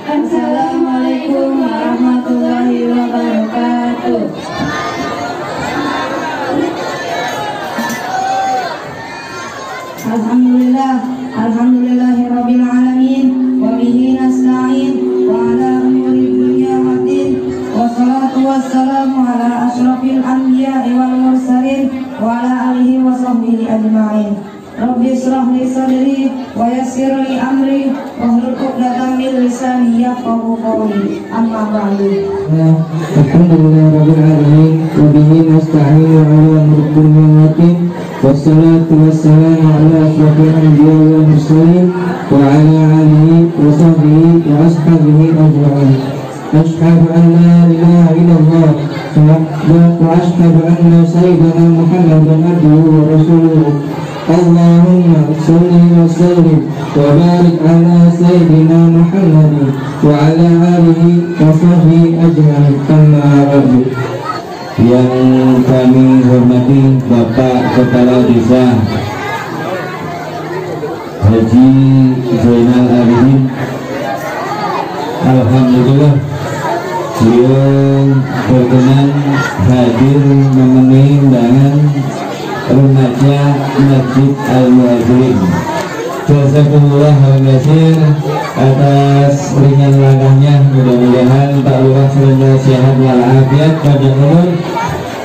Assalamualaikum warahmatullahi wabarakatuh. Alhamdulillahirabbil alamin wa bihi nasta'in wa ala umuri dunya waddin wassalatu wassalamu ala asyrafil anbiya'i wal mursalin wa ala alihi wa sahbihi ajma'in. Rabbi shrah li sadri wa yassir li amri wahlul 'uqdatam min lisani yafqahu qawli. Amma ba'du. Alhamdulillahirabbil alamin wa bihi nasta'in wa ala umuri dunya waddin wassalatu wassalamu ala asyrafil anbiya'i wal mursalin wa ala alihi wa sahbihi wa ashabihi ajma'in. Ashhadu an la ilaha illallah wa ashhadu anna sayyidana Muhammadan abduhu wa rasuluhu. Allahumma salli wa sallim wa barik ala sayyidina Muhammadin wa ala alihi wa sahbihi ajma'in. Amma ba'du. Yang kami hormati Bapak Kepala Desa Haji Zainal Abidin, alhamdulillah beliau berkenan hadir memenuhi undangan remaja Masjid Al-Muhajirin. Jazakumullah khairan atas ringan langkahnya, mudah-mudahan Pak Lurah selalu sehat walafiat, pada umur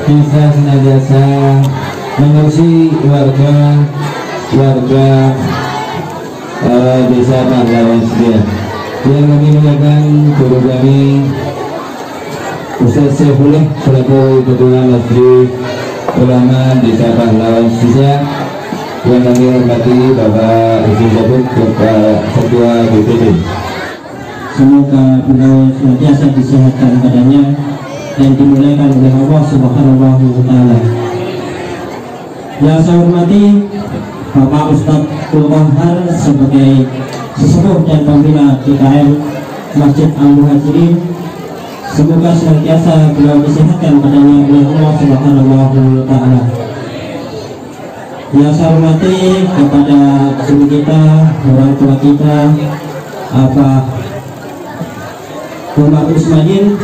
bisa senantiasa mengurusi warga desa Pahlawan Setia. Yang kami muliakan guru kami Ustaz Saifullah selaku Ketua Masjid Ulama Desa Pahlawan Setia. Yang kami hormati Bapak Ibu Jabut, Bapak Ketua BPD. Semoga beliau senantiasa disehatkan badannya dan dimuliakan oleh Allah Subhanahu wa Ta'ala. Yang saya hormati Bapak Ustadz Kulbahar sebagai sesepuh dan pembina DKM Masjid Al-Muhajirin. Semoga senantiasa beliau disehatkan badannya oleh Allah Subhanahu wa Ta'ala. Yang saya hormati kepada guru kita, orang tua kita, Bapak Umar Usmadin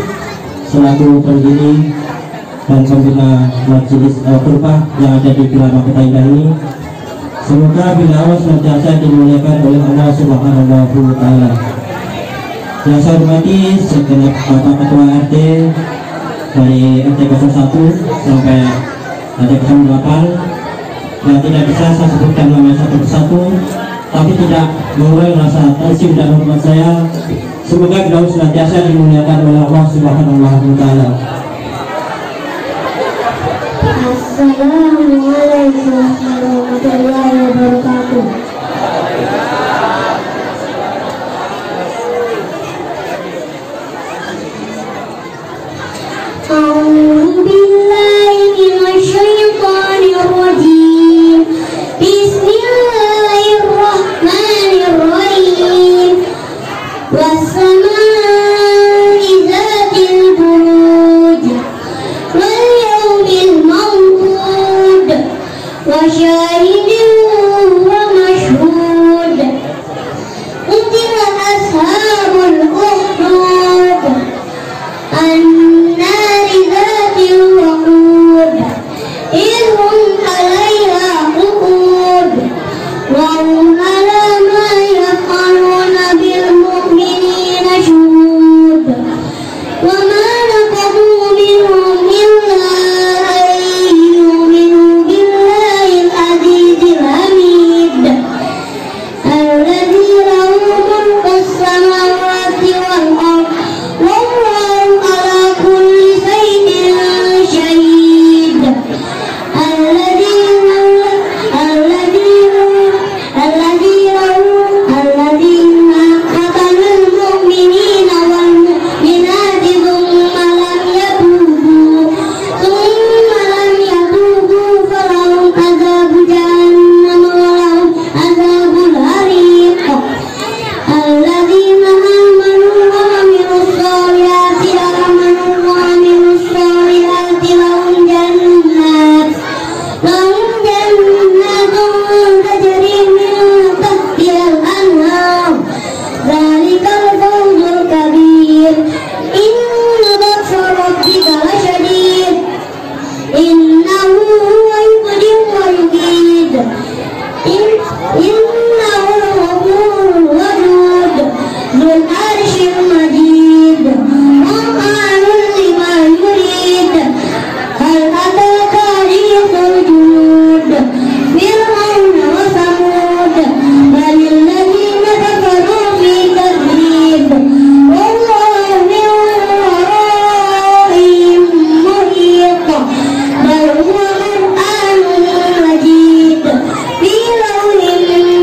selaku pendiri dan pembina majelis Al-Qur'an yang ada di Gelama Kota Indah ini. Semoga beliau senantiasa dimuliakan oleh Allah Subhanahu wa Ta'ala. Yang saya hormati segenap Bapak Ketua RT dari RT 01 sampai RT 08 yang tidak bisa saya sebutkan namanya satu persatu, tapi tidak mengurangi rasa ta'zim dan hormat saya. Semoga beliau senantiasa dimuliakan oleh Allah Subhanahu wa Ta'ala. Assalamualaikum warahmatullahi wabarakatuh. وشاهد ومشهود منهم عليها قعود وهم على ما يفعلون بالمؤمنين شهود وما نقموا منهم إلا أن يؤمنوا بالله العزيز الحميد الذي له ملك السماوات والأرض والله على كل شيء شهيد الذين ختم المؤمنين والمؤمنات ثم لم يتوبوا فلهم عذاب جهنم ولهم عذاب الحريق الذين آمنوا وعملوا الصالحات لهم جنات تجري من تحتها الأنهار ذلك الفوز الكبير إن بطش ربك لشديد إنه هو يبدئ ويعيد إنه غفور ودود ذو العرش المجيد فعال لما يريد هل أتاك حديث الجنود فرعون وثمود بل الذين كفروا في تكذيب والله من ورائهم محيط بل هو قرآن مجيد في لوح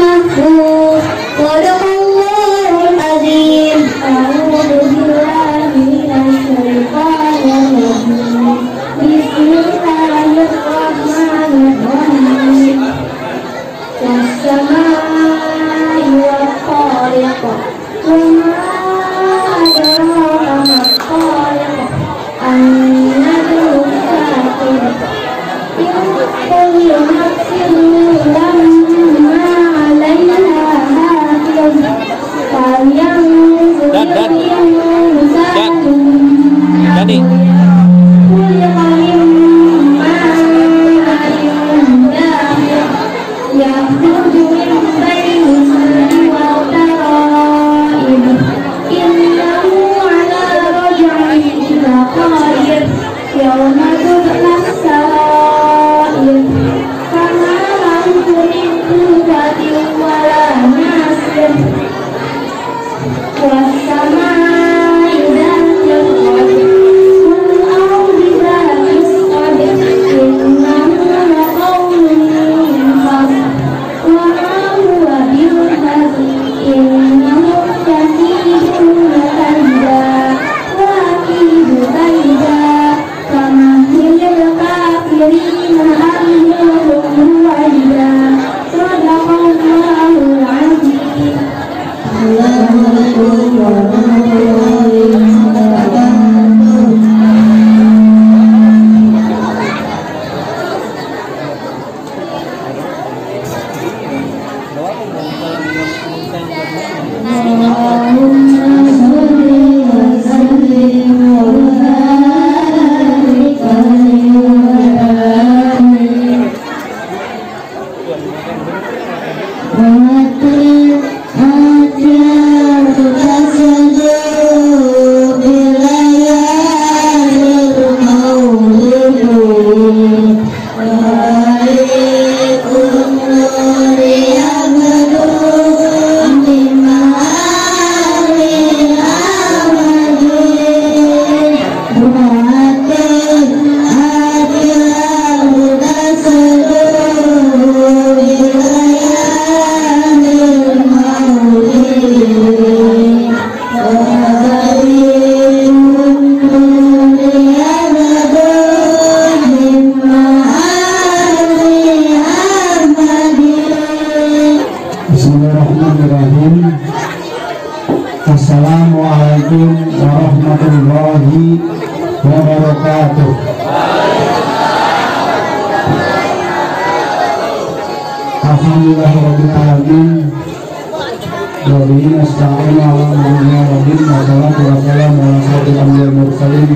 محفوظ صدق الله العظيم. أعوذ بالله من الشيطان الرجيم بسم الله الرحمن الرحيم والسماء والطارق وما أدراك ما الطارق النجم الثاقب إن كل نفس لما عليها حافظ فلينظر الإنسان Jadi خلق من ماء دافق يخرج من بين الصلب والترائب إنه على رجعه لقادر يوم تبلى السرائر فما له من قوة ولا ناصر والسماء ذات الرجع والأرض ذات الصدع إنه لقول فصل وما هو بالهزل إنهم يكيدون كيدا وأكيد كيدا فمهل الكافرين أمهلهم رويدا صدق الله العظيم. Assalamualaikum warahmatullahi wabarakatuh. Alhamdulillahirabbil alamin. Wa bihi nasta'inu ala umuri din wa salatu wa salam ala asyrofil anbiya'i wal mursalin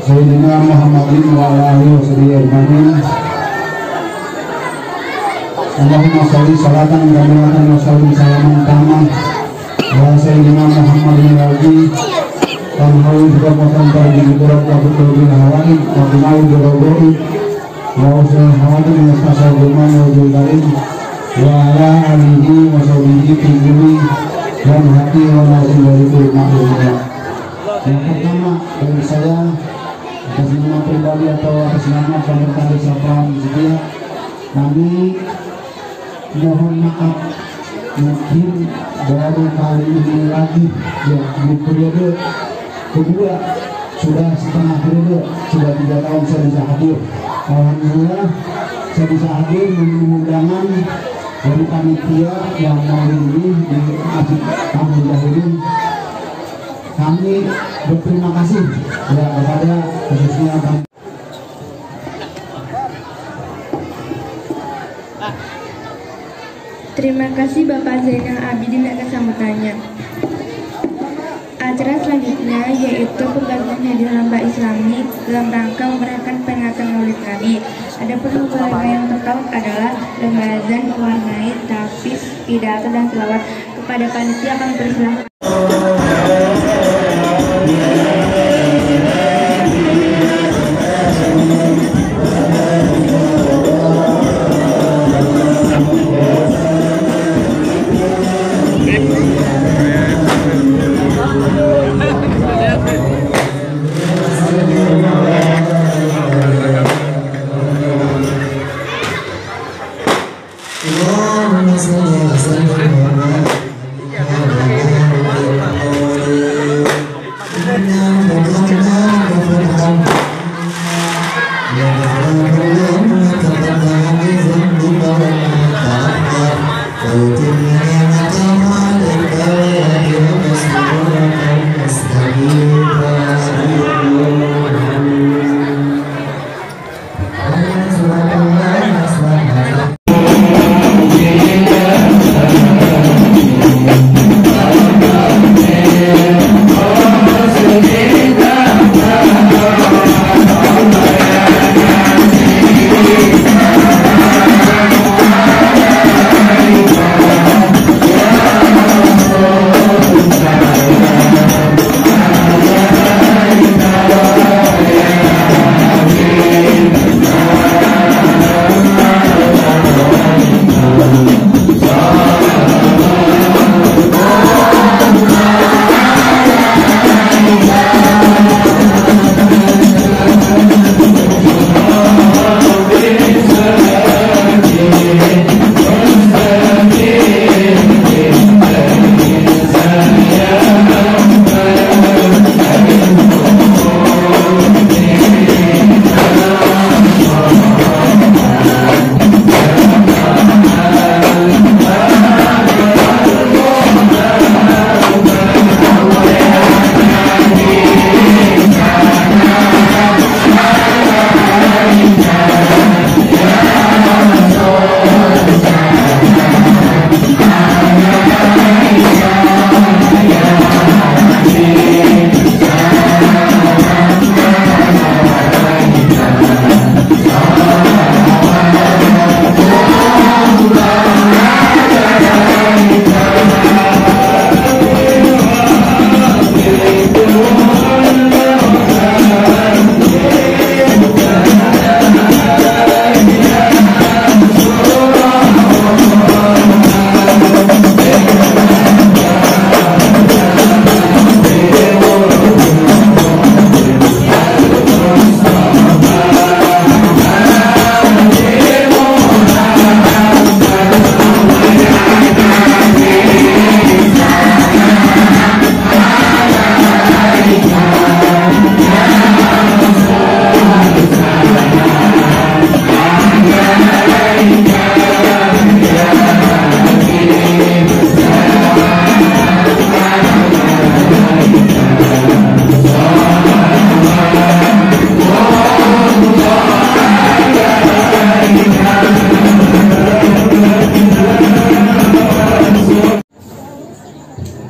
Sayyidina Muhammadin wa alihi wasallam. Allahumma sholli sholatan kamilatan wa sallim salaman tamam wa sayyidina Muhammadin wa alihi wa juga poton bagi beberapa waktu lebih awal waktu mau beroboi wa usul hawati mustasa rumah wa julkarim wa ala alihi wa sahbihi tinggi dan hati wa nasim dari firman. Yang pertama dari saya atas nama pribadi atau atas nama pemerintah desa Pahang Setia, kami mohon maaf mungkin baru kali ini lagi ya, di periode kedua sudah setengah periode, sudah 3 tahun saya bisa hadir. Alhamdulillah saya bisa hadir memenuhi undangan dari panitia yang maulid ini di Masjid Kampung Jahidin. Kami berterima kasih ya kepada khususnya kami. Terima kasih Bapak Zainal Abidin atas sambutannya. Acara selanjutnya yaitu pembagian hadiah lomba Islami dalam rangka merayakan peringatan Maulid Nabi. Adapun lomba yang terkait adalah lomba azan mewarnai tahfiz, pidato dan selawat. Kepada panitia kami persilahkan.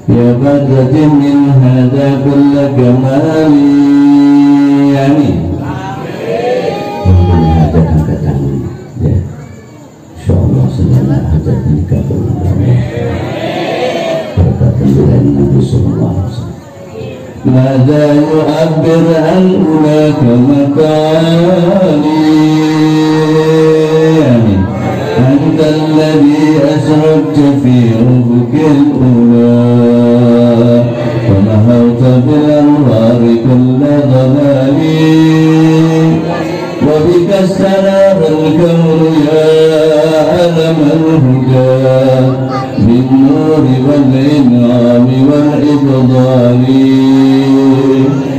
يا بدة من هذا كل جمال يعني ماذا يعبر عن أولاك مكاني أنت الذي أسرقت في أفق الأولى ونهوت بالأنوار كل ضلال وبك استنار الكون يا علم الهدى بالنور والإنعام والإفضال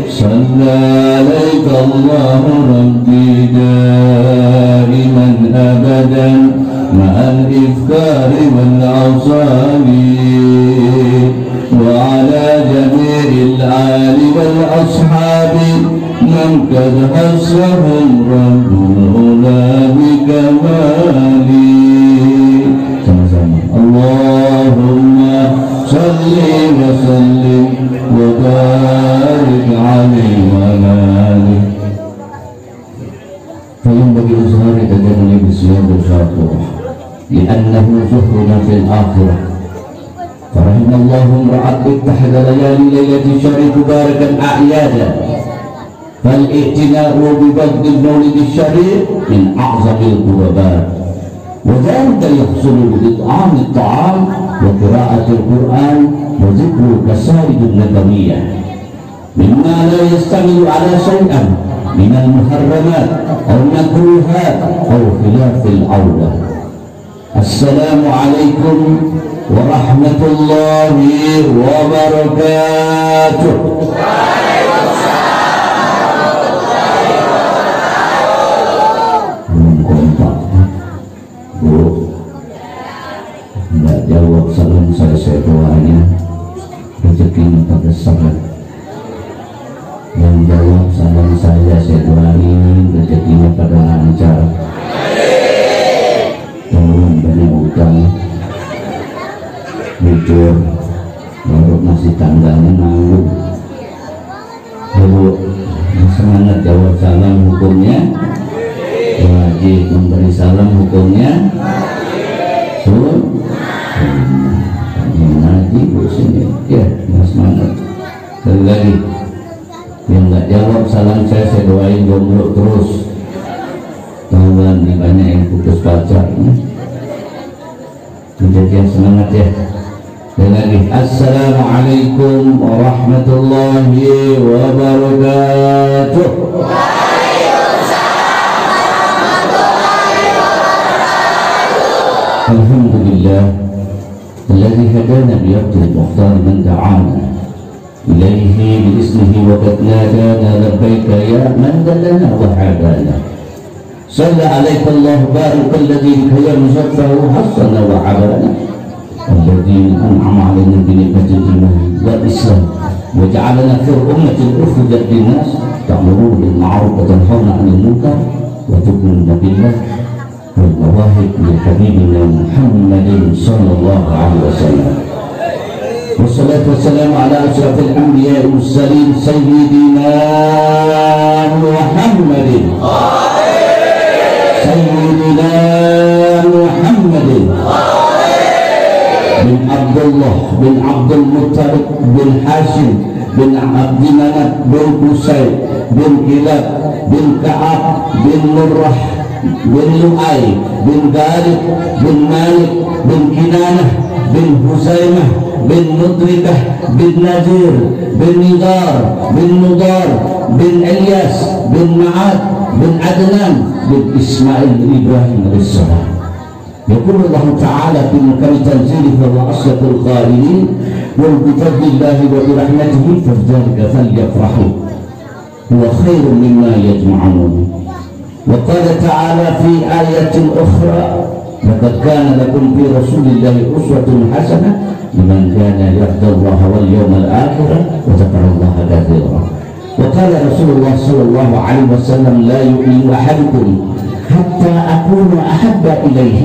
صلى عليك الله ربي دائما أبدا مع الإفكار والأوصال وعلى جميع الآل والأصحاب من قد حصهم ربنا بكمالي. sama-sama Allahumma salli wa sallim wa barik alaihi wa alihi. فينبغي إظهار تجنب الصيام الشاطرة لأنه زهرنا في الآخرة. فرحم الله امرأة اتحد ليالي ليلة الشهر مباركا أعيادا فالاعتناء ببذل المولد الشريف من أعظم القربات وذلك يحصل بإطعام الطعام وقراءة القرآن وذكر القصائد النبوية مما لا يشتمل على شيء من المحرمات أو المكروهات أو خلاف الأولى. السلام عليكم ورحمة الله وبركاته. Bu, tidak jawab salam saya doanya rezekinya pada salat. Yang jawab salam saya doain rezekinya pada lancar. Turun banyak utang, jujur, baru masih tangganya nanggung. Bu, semangat jawab salam hukumnya. Wajib memberi salam hukumnya ngaji bu sini ya mas semangat. Sekali lagi yang nggak jawab salam saya doain jomblo terus. Tahuan nih banyak yang putus pacar. Menjadi semangat ya. Sekali lagi assalamualaikum warahmatullahi wabarakatuh. Alhamdulillah الذي هدانا بيد المختار من دعانا إليه باسمه وقد نادانا لبيك يا من دلنا وحبانا صلى عليك الله بارك الذي بك يا مزفر حصنا وعبانا الذي أنعم علينا بنعمة الإيمان والإسلام وجعلنا خير أمة أخرجت للناس تأمرون بالمعروف وتنهون عن المنكر وتؤمنون بالله والمواهب لحبيبنا محمد صلى الله عليه وسلم والصلاة والسلام على أشرف الأنبياء والمرسلين سيدنا محمد بن عبد الله بن عبد المطلب بن هاشم بن عبد مناف بن قصي بن كلاب بن كعب بن مرة بن لؤي بن غالب بن مالك بن كنانة بن هزيمة بن مدركة بن نذير بن نضار بن نضار بن إلياس بن معاذ بن عدنان بن إسماعيل بن إبراهيم عليه السلام. يقول الله تعالى في مكان تنزيله وهو أصدق القائلين قل بفضل الله وبرحمته فبذلك فليفرحوا هو خير مما يجمعون. وقال تعالى في آية أخرى لقد كان لكم في رسول الله أسوة حسنة لمن كان يرجو الله واليوم الآخر وذكر الله كثيرا. وقال رسول الله صلى الله عليه وسلم لا يؤمن أحدكم حتى أكون أحب إليه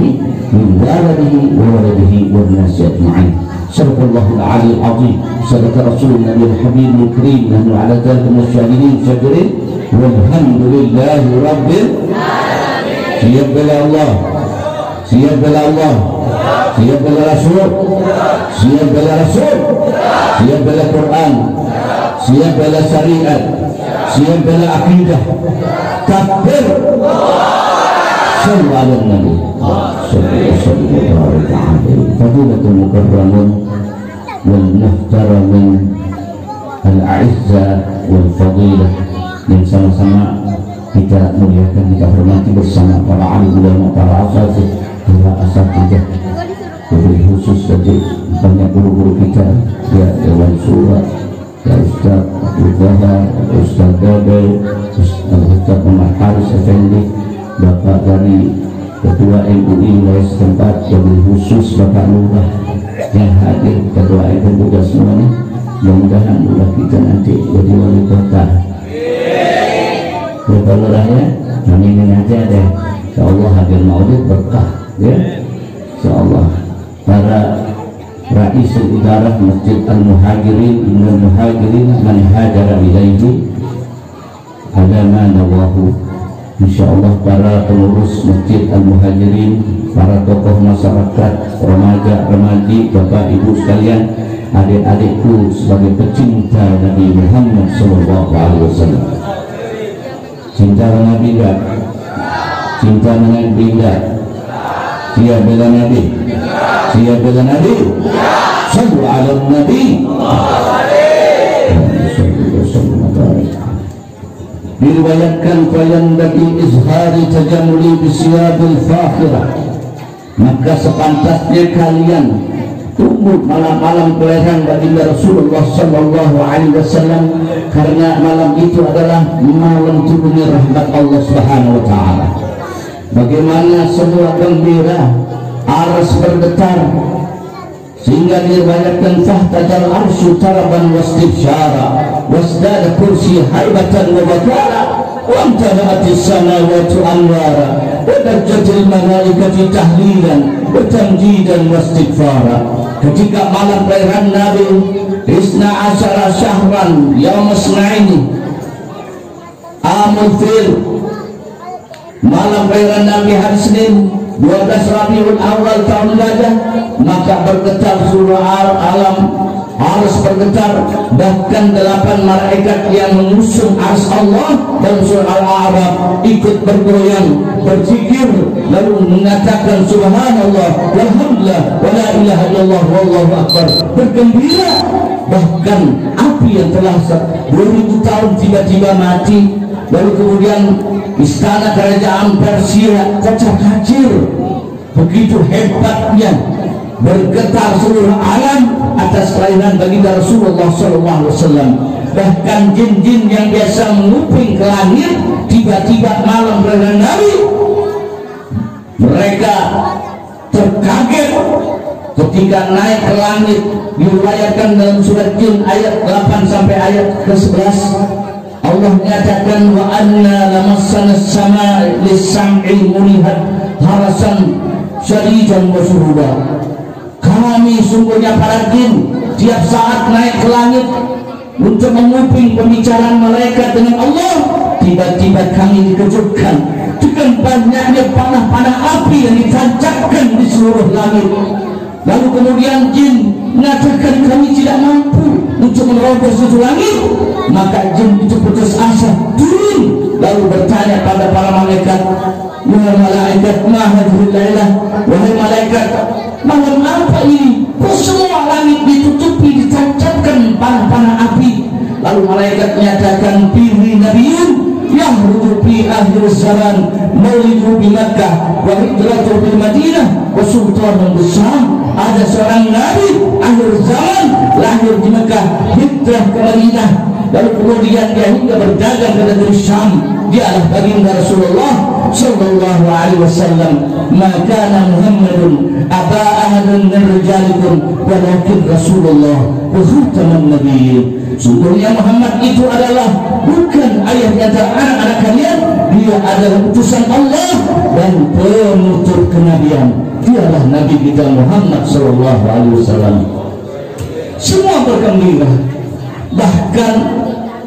من والده وولده والناس أجمعين. صدق الله العلي العظيم صدق رسول النبي الحبيب الكريم نحن على ذلك من الشاهدين شاكرين والحمد لله رب العالمين. Siap bela Allah, siap bela Allah, siap bela Rasul, siap bela Rasul, siap bela Quran, siap bela syariat, siap bela akidah. Takbir. Sallallahu alaihi Nabi. Sallallahu alaihi. Fadilatul mukarramun wal muhtaramin al-a'izza wal fadilah, yang sama-sama kita muliakan, kita hormati bersama para alim ulama, para asatidz, para asatidz. Lebih khusus saja banyak guru-guru kita, ya Dewan Surah, ya Ustaz Abdul Zahar, Ustaz Gabai, Ustaz Umar Haris Effendi, Bapak dari Ketua MUI wilayah setempat, lebih khusus Bapak Lurah yang hadir, Ketua dan juga semuanya. Mudah-mudahan ulah kita nanti jadi wali kota. Bapak Lurahnya, aminin aja deh. Insyaallah hadir maulid berkah, ya. Insyaallah. Para Ra'isul Idarah Masjid Al-Muhajirin man hajara ilaihi adama nawahu. Insyaallah para pengurus Masjid Al-Muhajirin, para tokoh masyarakat, remaja-remaji, Bapak Ibu sekalian, adik-adikku sebagai pecinta Nabi Muhammad SAW. Cinta Nabi enggak? Cinta dengan Nabi. Siap bela Nabi. Siap bela Nabi. Sallu ala Nabi. Diriwayatkan falan bagi izhari tajamuli bisiyabil fakhirah, maka sepantasnya kalian tunggu malam-malam kelahiran baginda Rasulullah sallallahu alaihi wasallam, karena malam itu adalah malam turunnya rahmat Allah Subhanahu wa taala. Bagaimana semua gembira, aras bergetar, sehingga diriwayatkan fahtajal arsyu taraban wastibsyara wasdada kursi haibatan wa bakara wa amtala'atis samawati anwara wa darjatil malaikati tahlilan wa tamjidan wastighfara. Ketika malam kelahiran Nabi, isna asyara syahran yaum isnaini amul fil, malam kelahiran Nabi hari Senin 12 Rabiul Awal tahun gajah, maka bergetar seluruh alam, harus bergetar, bahkan 8 malaikat yang mengusung ars Allah dan surah Al-A'raf ikut bergoyang, berzikir, lalu mengatakan subhanallah walhamdulillah wala ilaha illallah wallahu akbar, bergembira. Bahkan api yang telah 2000 tahun tiba-tiba mati, lalu kemudian istana kerajaan Persia kocar-kacir, begitu hebatnya bergetar seluruh alam atas kelahiran baginda Rasulullah SAW. Bahkan jin-jin yang biasa menguping ke langit, tiba-tiba malam kelahiran Nabi, mereka terkaget ketika naik ke langit. Diriwayatkan dalam surat Jin ayat 8 sampai ayat ke-11, Allah menyatakan wa anna lamassana as-samaa'a lis-sam'i mulihat harasan syadidan wa syuhuda. Kami sungguhnya para jin tiap saat naik ke langit untuk menguping pembicaraan malaikat dengan Allah. Tiba-tiba kami dikejutkan dengan banyaknya panah-panah api yang ditancapkan di seluruh langit. Lalu kemudian jin mengatakan kami tidak mampu untuk menerobos itu langit. Maka jin itu putus asa turun, lalu bertanya pada para malaikat, wahai malaikat, ma hadhil lailah, wahai malaikat, malam apa ini? Kok semua langit ditutupi, ditancapkan panah-panah api? Lalu malaikat menyatakan bihi nabiyun yang rujuki akhir zaman, maulidu di Makkah wa hijratu bil Madinah wa sultanun besar. Ada seorang nabi akhir zaman lahir di Makkah, hijrah ke Madinah, lalu kemudian dia hingga berdagang ke negeri Syam. Dialah baginda Rasulullah sallallahu alaihi wasallam. Maka Muhammadun aba ahadun min rijalikum walakin Rasulullah wa khataman nabiyyin. Sungguhnya Muhammad itu adalah bukan ayah di antara anak-anak kalian, dia adalah utusan Allah dan penutur kenabian. Dialah Nabi kita Muhammad sallallahu alaihi wasallam. Semua bergembira. Bahkan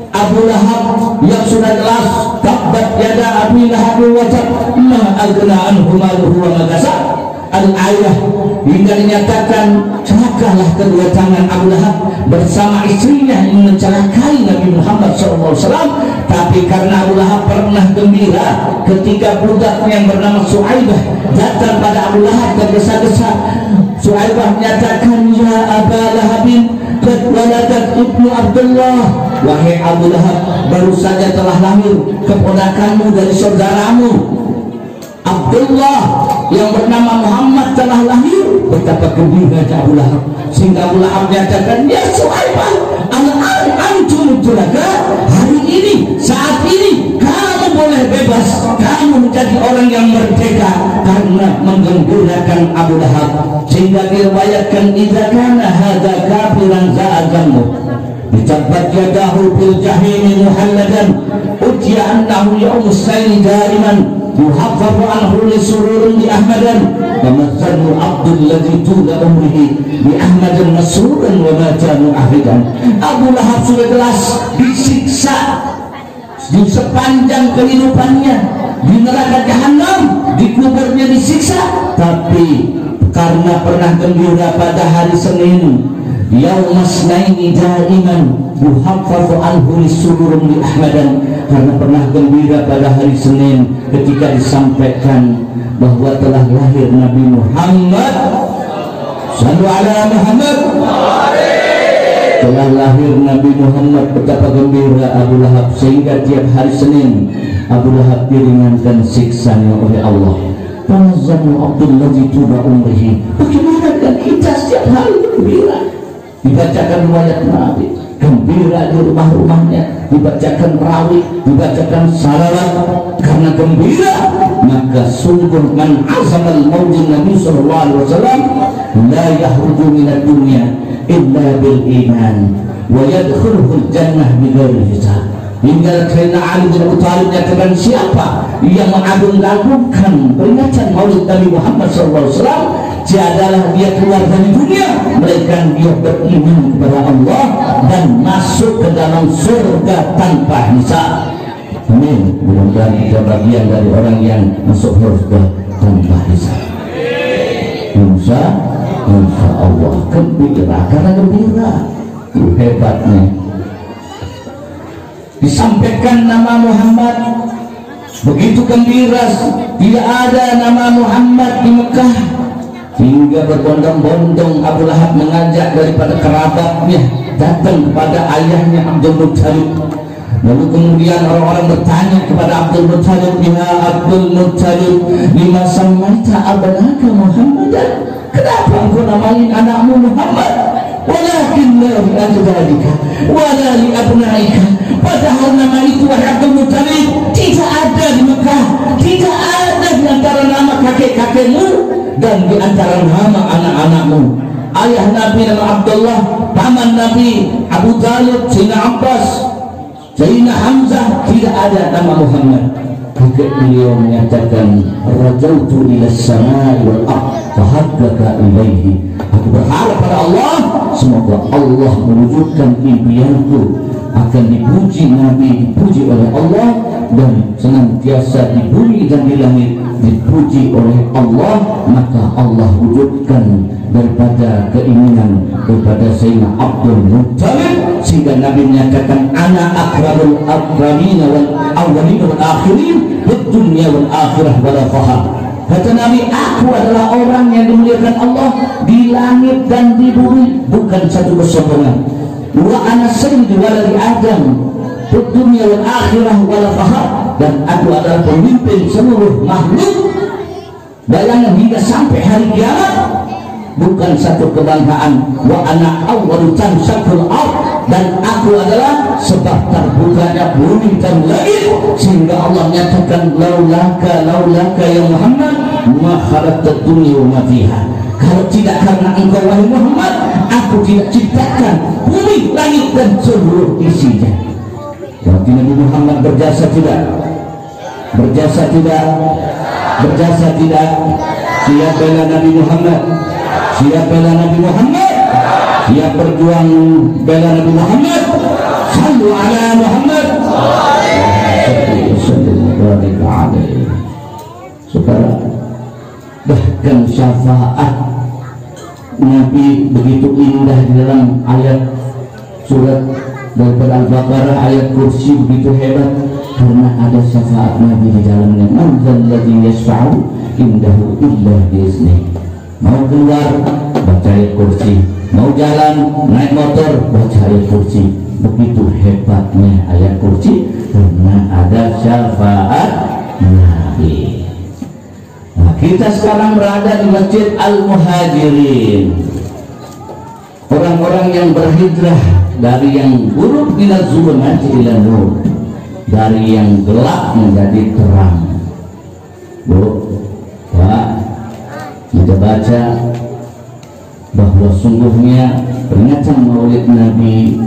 Abu Lahab yang sudah jelas tabbat yada Abi Lahab wa tab, ma aghna anhu maluhu wa ma kasab. al-ayah, hingga dinyatakan celakalah kedua tangan Abu Lahab bersama istrinya yang mencelakai Nabi Muhammad SAW. Tapi karena Abu Lahab pernah gembira ketika budak yang bernama Su'aibah datang pada Abu Lahab tergesa-gesa, Su'aibah menyatakan, ya Aba Lahabin qad waladat ibnu Abdullah, wahai Abu Lahab, baru saja telah lahir keponakanmu dari saudaramu Abdullah yang bernama Muhammad telah lahir. Betapa gembira Abu Lahab, sehingga Abu Lahab menyatakan, ya Su'aibah, antum tulaga, hari ini, saat ini kamu boleh bebas, kamu menjadi orang yang merdeka karena menggembirakan Abu Lahab. Sehingga diriwayatkan, idza kana hadza kafiran za'azamu ditabbat yadahu bil jahimi muhalladan utiya annahu yawmus saini daiman yuhaffazu anhu li sururun bi ahmadan wa mathalu abdul ladzi tula umrihi bi ahmadan masruran wa mata mu'ahidan. Abu Lahab sudah jelas disiksa di sepanjang kehidupannya di neraka jahanam, di kuburnya disiksa, tapi karena pernah gembira pada hari Senin yaumas naini daiman yuhaffazu anhu lisururun li ahmadan, karena pernah gembira pada hari Senin ketika disampaikan bahwa telah lahir Nabi Muhammad sallallahu alaihi Muhammad, telah lahir Nabi Muhammad. Betapa gembira Abu Lahab, sehingga tiap hari Senin Abu Lahab diringankan siksanya oleh Allah. Tanazzalu abdul ladzi tuba umrihi, bagaimana kan kita setiap hari gembira, dibacakan riwayat Nabi, gembira di rumah-rumahnya, dibacakan rawih, dibacakan salawat. Karena gembira, maka sungguh man azamal maudin Nabi sallallahu alaihi wasallam la yahruju minad dunya illa bil iman wa yadkhuluhul jannah bighairi hisab. Hingga Sayyidina Ali bin Abi Thalib menyatakan, siapa yang mengagung-agungkan peringatan Maulid Nabi Muhammad SAW, tiadalah dia keluar dari dunia melainkan dia beriman kepada Allah dan masuk ke dalam surga tanpa hisab. Amin. Mudah-mudahan kita bagian dari orang yang masuk surga tanpa hisab. Insya Allah gembira, karena gembira itu hebatnya. Disampaikan nama Muhammad, begitu gembira, tidak ada nama Muhammad di Mekah, hingga berbondong-bondong Abu Lahab mengajak daripada kerabatnya datang kepada ayahnya Abdul Muttalib. Lalu kemudian orang-orang bertanya kepada Abdul Muttalib, ya Abdul Muttalib, lima samaita abnaka Muhammadan, kenapa engkau namain anakmu Muhammad? Walakin la li ajdadika wala li abnaika, padahal nama itu wahai Abdul Muttalib tidak ada di Mekah, tidak ada di antara nama kakek-kakekmu dan di antara nama anak-anakmu. Ayah Nabi nama Abdullah, paman Nabi Abu Talib, Sayyidina Abbas, Sayyidina Hamzah, tidak ada nama Muhammad. Kakek beliau menyatakan, rajautu ila samai wal ardh fahaddaka ilaihi, aku berharap pada Allah, semoga Allah mewujudkan impianku akan dipuji Nabi, dipuji oleh Allah, dan senantiasa di bumi dan di langit dipuji oleh Allah. Maka Allah wujudkan daripada keinginan daripada Sayyidina Abdul Muttalib, sehingga Nabi menyatakan, ana akramul akramin wal awwalin wal akhirin fid dunya wal akhirah wala fakhar. Kata Nabi, aku adalah orang yang dimuliakan Allah di langit dan di bumi, bukan satu kesombongan. Wa ana sayyidu waladi Adam fid dunya wal akhirah wala fakhar, dan aku adalah pemimpin seluruh makhluk. Bayangan hingga sampai hari kiamat, bukan satu kebanggaan. Wa ana awwalu tansakul ard, dan aku adalah sebab terbukanya bumi dan langit, sehingga Allah nyatakan, laulaka ya Muhammad ma khalaqtud dunya wa ma fiha, kalau tidak karena engkau wahai Muhammad, aku tidak ciptakan bumi, langit dan seluruh isinya. Berarti Nabi Muhammad berjasa tidak? Berjasa tidak? Berjasa tidak? Siap bela Nabi Muhammad, siap bela Nabi Muhammad, siap berjuang bela Nabi Muhammad. Sallu ala Muhammad. Saudara, bahkan syafaat Nabi begitu indah di dalam ayat surat daripada Al-Baqarah, ayat kursi begitu hebat karena ada syafaat Nabi di dalamnya. Man dzalladzi yashfa'u indahu illa bi'idznih. Mau keluar baca ayat kursi, mau jalan naik motor baca ayat kursi. Begitu hebatnya ayat kursi karena ada syafaat Nabi. Nah, kita sekarang berada di Masjid Al-Muhajirin, orang-orang yang berhijrah dari yang buruk minaz zulumati ila nur, dari yang gelap menjadi terang. Bu, Pak, kita baca bahwa sungguhnya peringatan Maulid Nabi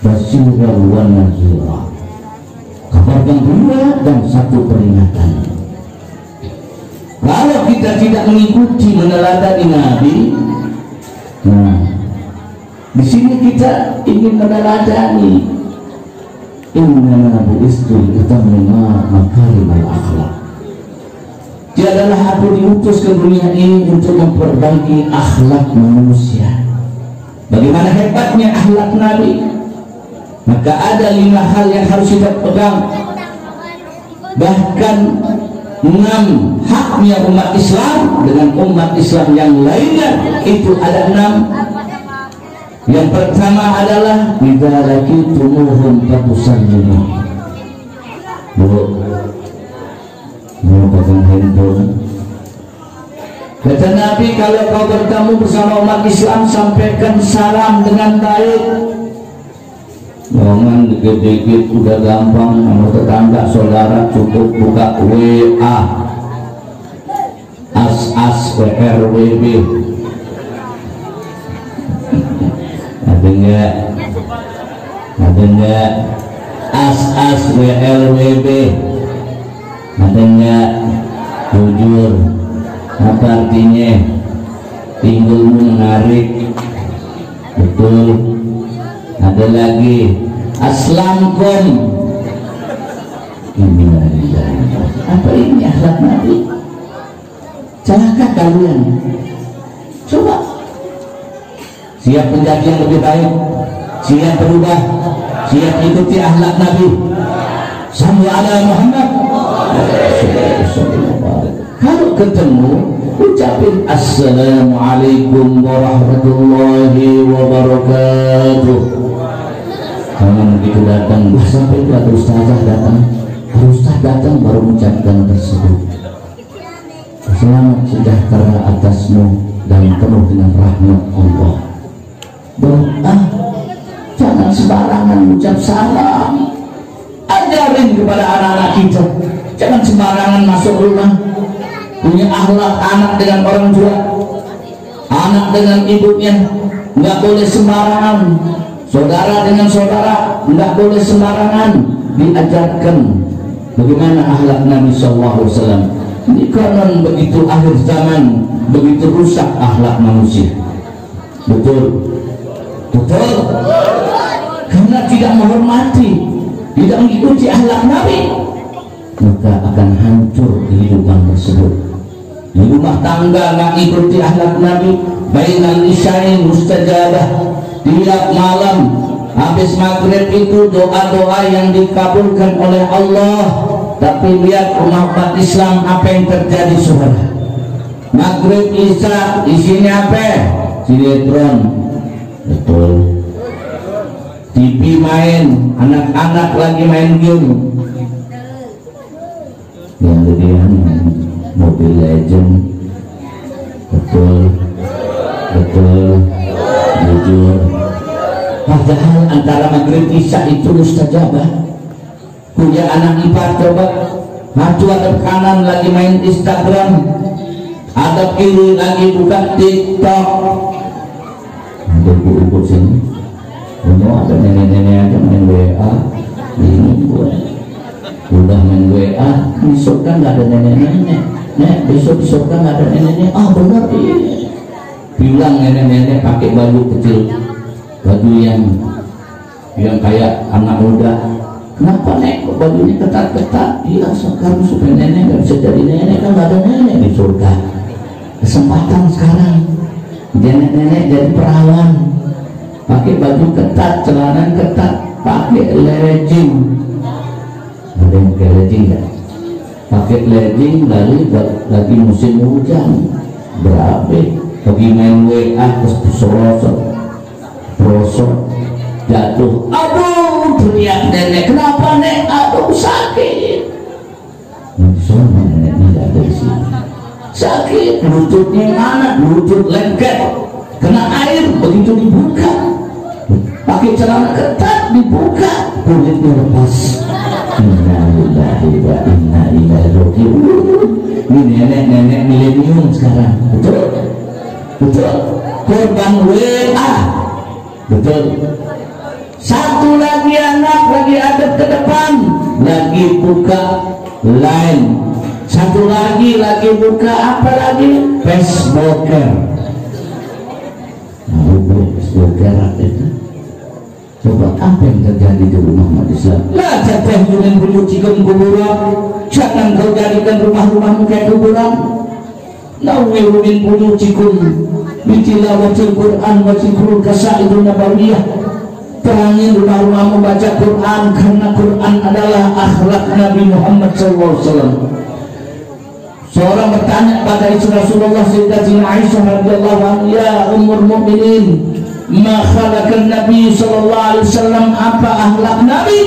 Basyirah wa Nazira, kabar gembira dan satu peringatan. Kalau kita tidak mengikuti meneladani Nabi, nah di sini kita ingin meneladani inna bu'istu utammima makarimal akhlak. Tiadalah aku diutus ke dunia ini untuk memperbaiki akhlak manusia. Bagaimana hebatnya akhlak Nabi? Maka ada 5 hal yang harus kita pegang. Bahkan 6 haknya umat Islam dengan umat Islam yang lainnya, itu ada 6. Yang pertama adalah idza laqitumuhum fatusallimu. Mau pegang handphone. Kata Nabi, kalau kau bertemu bersama umat Islam, sampaikan salam dengan baik. Jangan dikit-dikit udah gampang, sama tetangga saudara cukup buka WA, as WRWB. Ada enggak as WRWB? Ada enggak jujur? Apa artinya? Pinggulmu menarik, betul. Ada lagi aslamkum. Apa ini akhlak Nabi? Celaka kalian. Coba siap menjadi yang lebih baik, siap berubah, siap ikuti akhlak Nabi. Sallu ala Muhammad. Kalau ketemu ucapin assalamualaikum warahmatullahi wabarakatuh. Jangan begitu datang sampai ada ustazah datang, ustaz datang baru mengucapkan tersebut. Selamat sejahtera atasmu dan penuh dengan rahmat Allah. Doa, jangan sembarangan ucap salam. Ajarin kepada anak-anak kita, jangan sembarangan masuk rumah. Punya akhlak anak dengan orang tua, anak dengan ibunya, nggak boleh sembarangan. Saudara dengan saudara nggak boleh sembarangan. Diajarkan bagaimana akhlak Nabi SAW. Ini karena begitu akhir zaman, begitu rusak akhlak manusia. Betul, betul. Karena tidak menghormati, tidak mengikuti akhlak Nabi, maka akan hancur kehidupan tersebut. Di rumah tangga nggak ikuti akhlak Nabi, bainal isyain mustajabah. Tiap malam habis maghrib itu doa-doa yang dikabulkan oleh Allah. Tapi lihat umat Islam apa yang terjadi saudara. Maghrib isya isinya apa? Sinetron. Betul. TV main, anak-anak lagi main game. Yang gedean main Mobile Legend. Betul, betul, jujur. Padahal antara maghrib isya itu mustajabah. Punya anak 4 coba, maju hadap kanan lagi main Instagram, hadap kiri lagi buka TikTok. Ada ibu-ibu sini, ada nenek-nenek aja main WA. Ini gue udah main WA, besok kan gak ada nenek-nenek. Besok kan gak ada nenek-nenek. Ah benar iya. Bilang nenek-nenek pakai baju kecil, baju yang kayak anak muda. Kenapa nek kok bajunya ketat-ketat? Iya sekarang supaya nenek gak bisa jadi nenek, kan gak ada nenek di surga. kesempatan sekarang nenek-nenek jadi perawan, pakai baju ketat, celana ketat, pakai legging. Ada yang pakai legging nggak? Pakai legging lagi musim hujan, berabe pergi main WA terus prosot jatuh, aduh teriak nenek, kenapa nek, aduh sakit. Soalnya nenek tidak ada di sini, sakit, lututnya mana, lutut lengket, kena air, begitu dibuka pakai celana ketat, dibuka kulitnya lepas. Innalillahi wa inna ilaihi raji'un. Ini nenek-nenek milenium sekarang, betul? Betul. Korban WA, betul. Satu lagi anak lagi ada ke depan, lagi buka line. Satu lagi buka apa lagi? Facebooker. Facebooker itu. Coba apa yang terjadi di rumah umat Islam? Lah teteh dengan buyutikum kuburan, jangan kau jadikan rumah-rumahmu kayak kuburan. Nawwiru min buyutikum bitilawatil Quran wa zikrul qasaidun nabawiyah. Terangin rumah-rumahmu baca Quran, karena Quran adalah akhlak Nabi Muhammad SAW. Seorang bertanya pada istri Rasulullah Sayyidatina Aisyah radhiyallahu anha, ya ummul mukminin, ma khalaqan Nabi sallallahu alaihi wasallam, apa akhlak Nabi?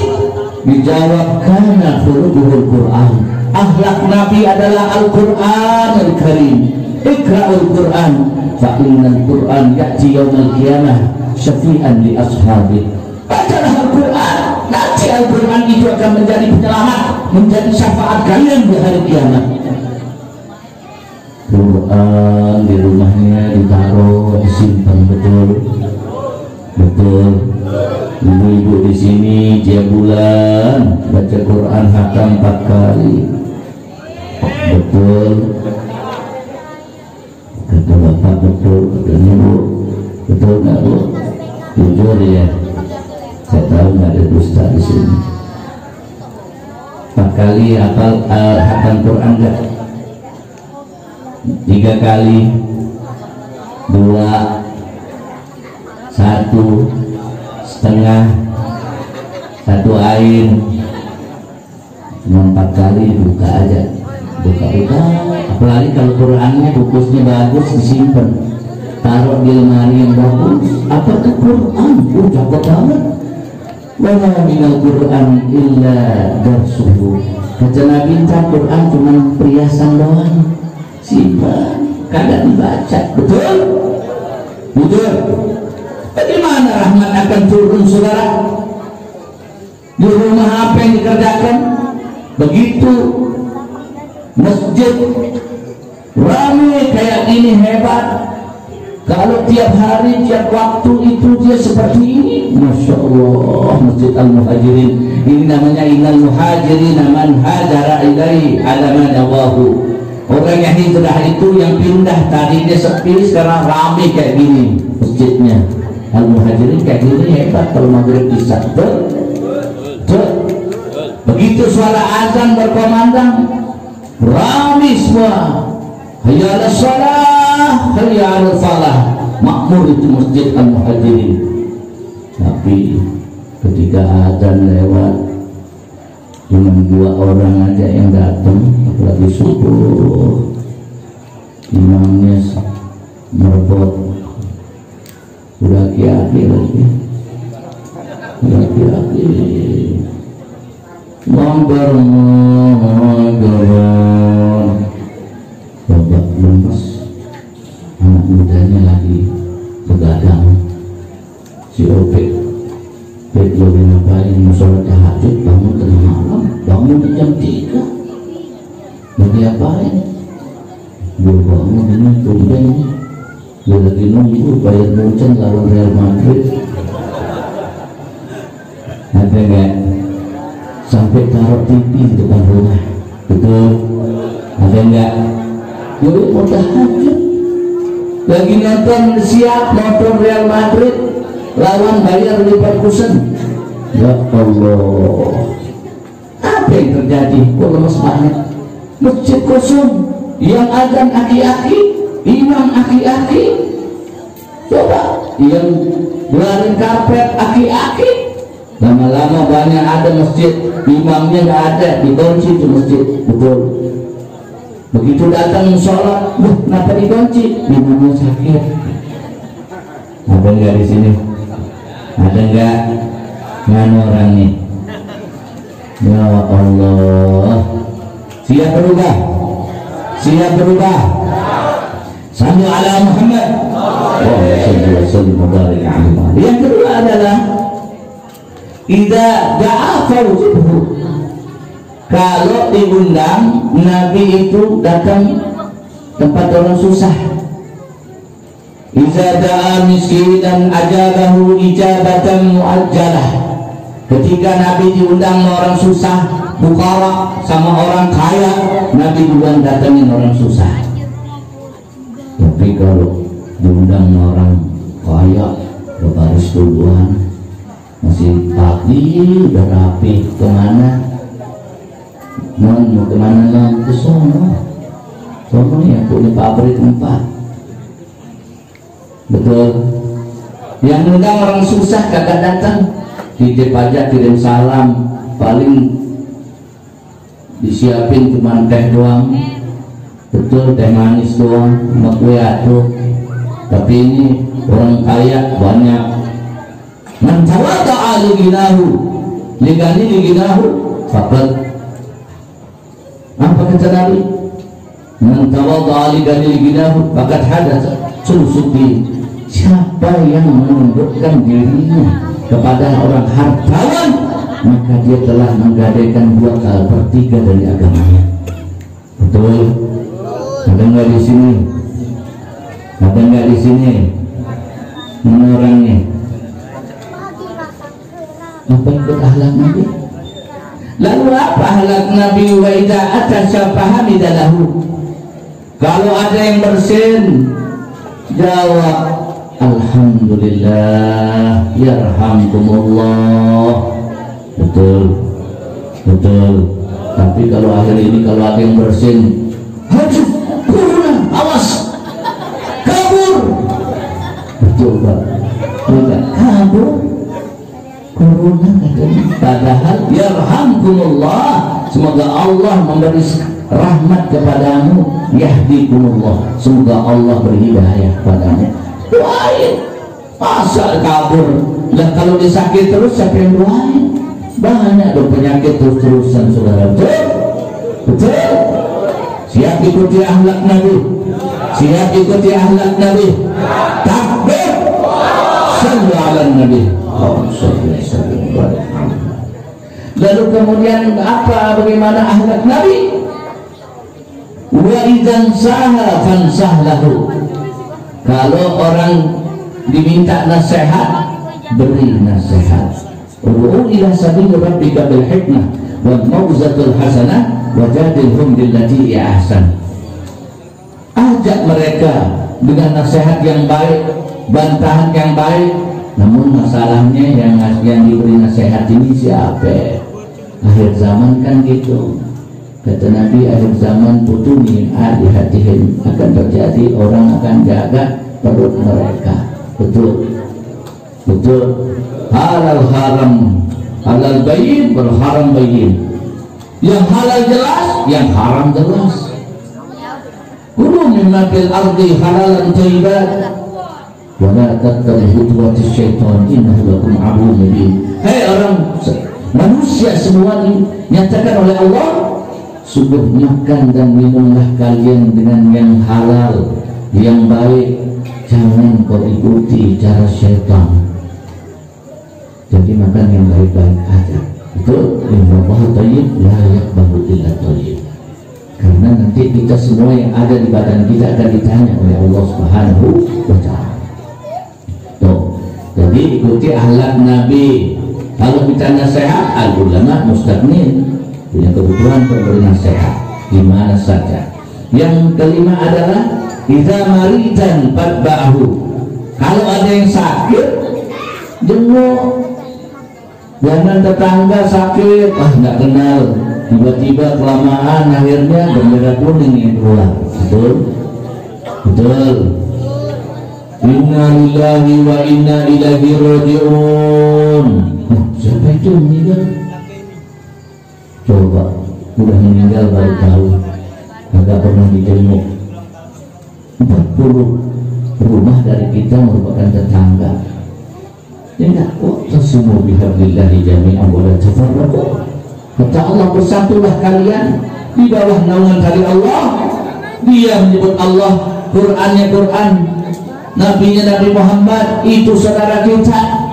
Dijawab, kana khuluquhul Quran. Akhlak Nabi adalah Al-Qur'an Al-Karim. Iqra'ul Quran fa innal Quran ya'ti yaumil qiyamah syafi'an li ashabi. Bacalah Al-Quran, nanti Al-Quran itu akan menjadi penyelamat, menjadi syafaat kalian di hari kiamat. Quran di rumahnya ditaruh, disimpan, betul. Betul. Ibu-ibu di sini tiap bulan baca Quran hatam 4 kali. Betul. Kata bapak betul, kata ibu betul nggak bu? Jujur ya, saya tahu nggak ada dusta di sini. 4 kali hafal hatam Quran nggak? 3 kali, 2, 1,5, 1 air, cuma 4 kali buka aja, buka. Apalagi kalau Qurannya bukusnya bagus, disimpan, taruh di lemari yang bagus. Apa itu Quran? Cakep banget. Wa ma minal Quran illa darsuhu. Kata Nabi, Quran cuma perhiasan doang, simpan, kagak dibaca. Betul? Betul. Bagaimana rahmat akan turun saudara? Di rumah apa yang dikerjakan? Begitu masjid ramai kayak gini, hebat. Kalau tiap hari, tiap waktu itu dia seperti ini, Masya Allah. Masjid Al-Muhajirin ini namanya Innal Muhajirin man hajara ilaihi ala ma nawahu. Orang yang hijrah itu yang pindah, tadinya sepi sekarang ramai kayak gini masjidnya. Al-Muhajirin kayak gini hebat kalau maghrib isya. Begitu suara azan berkumandang, ramai semua. Hayya 'alas shalah, hayya 'alal falah. Makmur itu masjid Al-Muhajirin. Tapi ketika azan lewat, cuma 2 orang aja yang datang, apalagi subuh. Imamnya merebut, udah aki-aki lagi, udah aki-aki, monggo babak lemes. Anak mudanya lagi begadang, si Opik lo ngapain? Mau sholat tahajud, bangun tengah malam, bangun jam 3. Lagi apain? Gue bangun ini tumben, gue lagi nunggu Bayern Munchen lawan Real Madrid. Ada nggak? Sampai taruh TV di depan rumah, betul? Ada nggak? Gue mau tahajud, lagi nonton siap nonton Real Madrid lawan Bayer Leverkusen. Ya Allah, apa yang terjadi? Kok lemes banget? Masjid kosong, yang azan aki-aki, imam aki-aki, coba yang gelarin karpet aki-aki, lama-lama banyak ada masjid imamnya nggak ada, dikunci itu masjid. Betul. Begitu datang sholat, kenapa dikunci? Imamnya sakit. Ada nggak di sini? Ada nggak nganu orang nih? Ya Allah, siap berubah, siap berubah. Sallu ala Muhammad. Yang kedua adalah idza da'a fawjibhu. Kalau diundang Nabi itu datang tempat orang susah. Idza da'a miskinan ajabahu ijabatan muajjalah. Ketika Nabi diundang orang susah, bukara sama orang kaya, Nabi duluan datangin orang susah. Tapi kalau diundang orang kaya, berbaris duluan, masih pagi udah rapi, kemana? Mau kemana lah? Ke sono. Sono ya punya pabrik tempat. Betul. Yang undang orang susah kagak datang, titip aja, kirim salam, paling disiapin cuma teh doang. Betul, teh manis doang, sama kue atuh. Tapi ini orang kaya banyak. Man tawadda'a li ginahu, ligani li ginahu faqad. Apa kata Nabi? Man tawadda'a li ginahu faqad hadatsa susuti. Siapa yang menundukkan dirinya kepada orang hartawan, maka dia telah menggadaikan 2/3 dari agamanya. Betul. Ada nggak di sini? Ada nggak di sini? Mana orangnya? Apa ikut akhlak Nabi? Lalu apa akhlak Nabi? Wa idza atasyafa hamidalahu. Kalau ada yang bersin, jawab alhamdulillah, yarhamkumullah. Betul, betul. Tapi kalau akhir ini kalau ada yang bersin, hajur, kuruna, awas, kabur. Betul Pak, tidak kabur, kuruna katanya. Padahal yarhamkumullah, semoga Allah memberi rahmat kepadamu, yahdikumullah, semoga Allah beri hidayah kepadamu. Doain, masa kabur? Lah kalau disakit terus siapa yang doain? Banyak dong penyakit terus-terusan saudara. Betul? Betul? Siap ikuti akhlak Nabi, siap ikuti akhlak Nabi. Takbir, sallu ala Nabi. Lalu kemudian apa? Bagaimana akhlak Nabi? Wa idzan saha fansah lahu. Kalau orang diminta nasihat, beri nasihat. Ud'u ila sabil rabbika bil hikmah wal mau'izatil hasanah wajadilhum billati ahsan. Ajak mereka dengan nasihat yang baik, bantahan yang baik. Namun masalahnya yang diberi nasihat ini siapa? Akhir zaman kan gitu. Kata Nabi, akhir zaman putuni alihatihim, akan terjadi orang akan jaga perut mereka. Betul, betul. Halal haram, halal bayin, berharam bayin. Yang halal jelas, yang haram jelas. Kulu mimma fil ardi halalan thayyiban, wa la tattabi'u khutuwatis syaitan, innahu lakum aduwwun mubin. Hai orang manusia semua dinyatakan oleh Allah, sungguh makan dan minumlah kalian dengan yang halal, yang baik. Jangan kau ikuti cara syaitan. Jadi makan yang baik-baik aja. Itu innallaha thayyib la yaqbalu illa thayyib. Karena nanti kita semua yang ada di badan kita akan ditanya oleh Allah Subhanahu wa ta'ala. Tuh. Jadi ikuti akhlak Nabi. Kalau kita nasihat, al-ulama mustaqnin, punya kebutuhan untuk beri nasihat di mana saja. Yang kelima adalah idza maridan fatba'hu. Kalau ada yang sakit, jenguk. Jangan tetangga sakit, nggak kenal, tiba-tiba kelamaan akhirnya bendera kuning yang keluar. Betul? Betul. Inna lillahi wa inna ilaihi raji'un. Siapa itu meninggal? Coba, udah meninggal baru tahu. Agak pernah dijenguk. 40 rumah dari kita merupakan tetangga. Ya enggak, wa'tasimu bihablillahi jami'an wa la tafarraqu. Kata Allah, bersatulah kalian di bawah naungan dari Allah. Dia menyebut Allah, Qur'annya Qur'an, Nabinya Nabi Muhammad, itu saudara kita.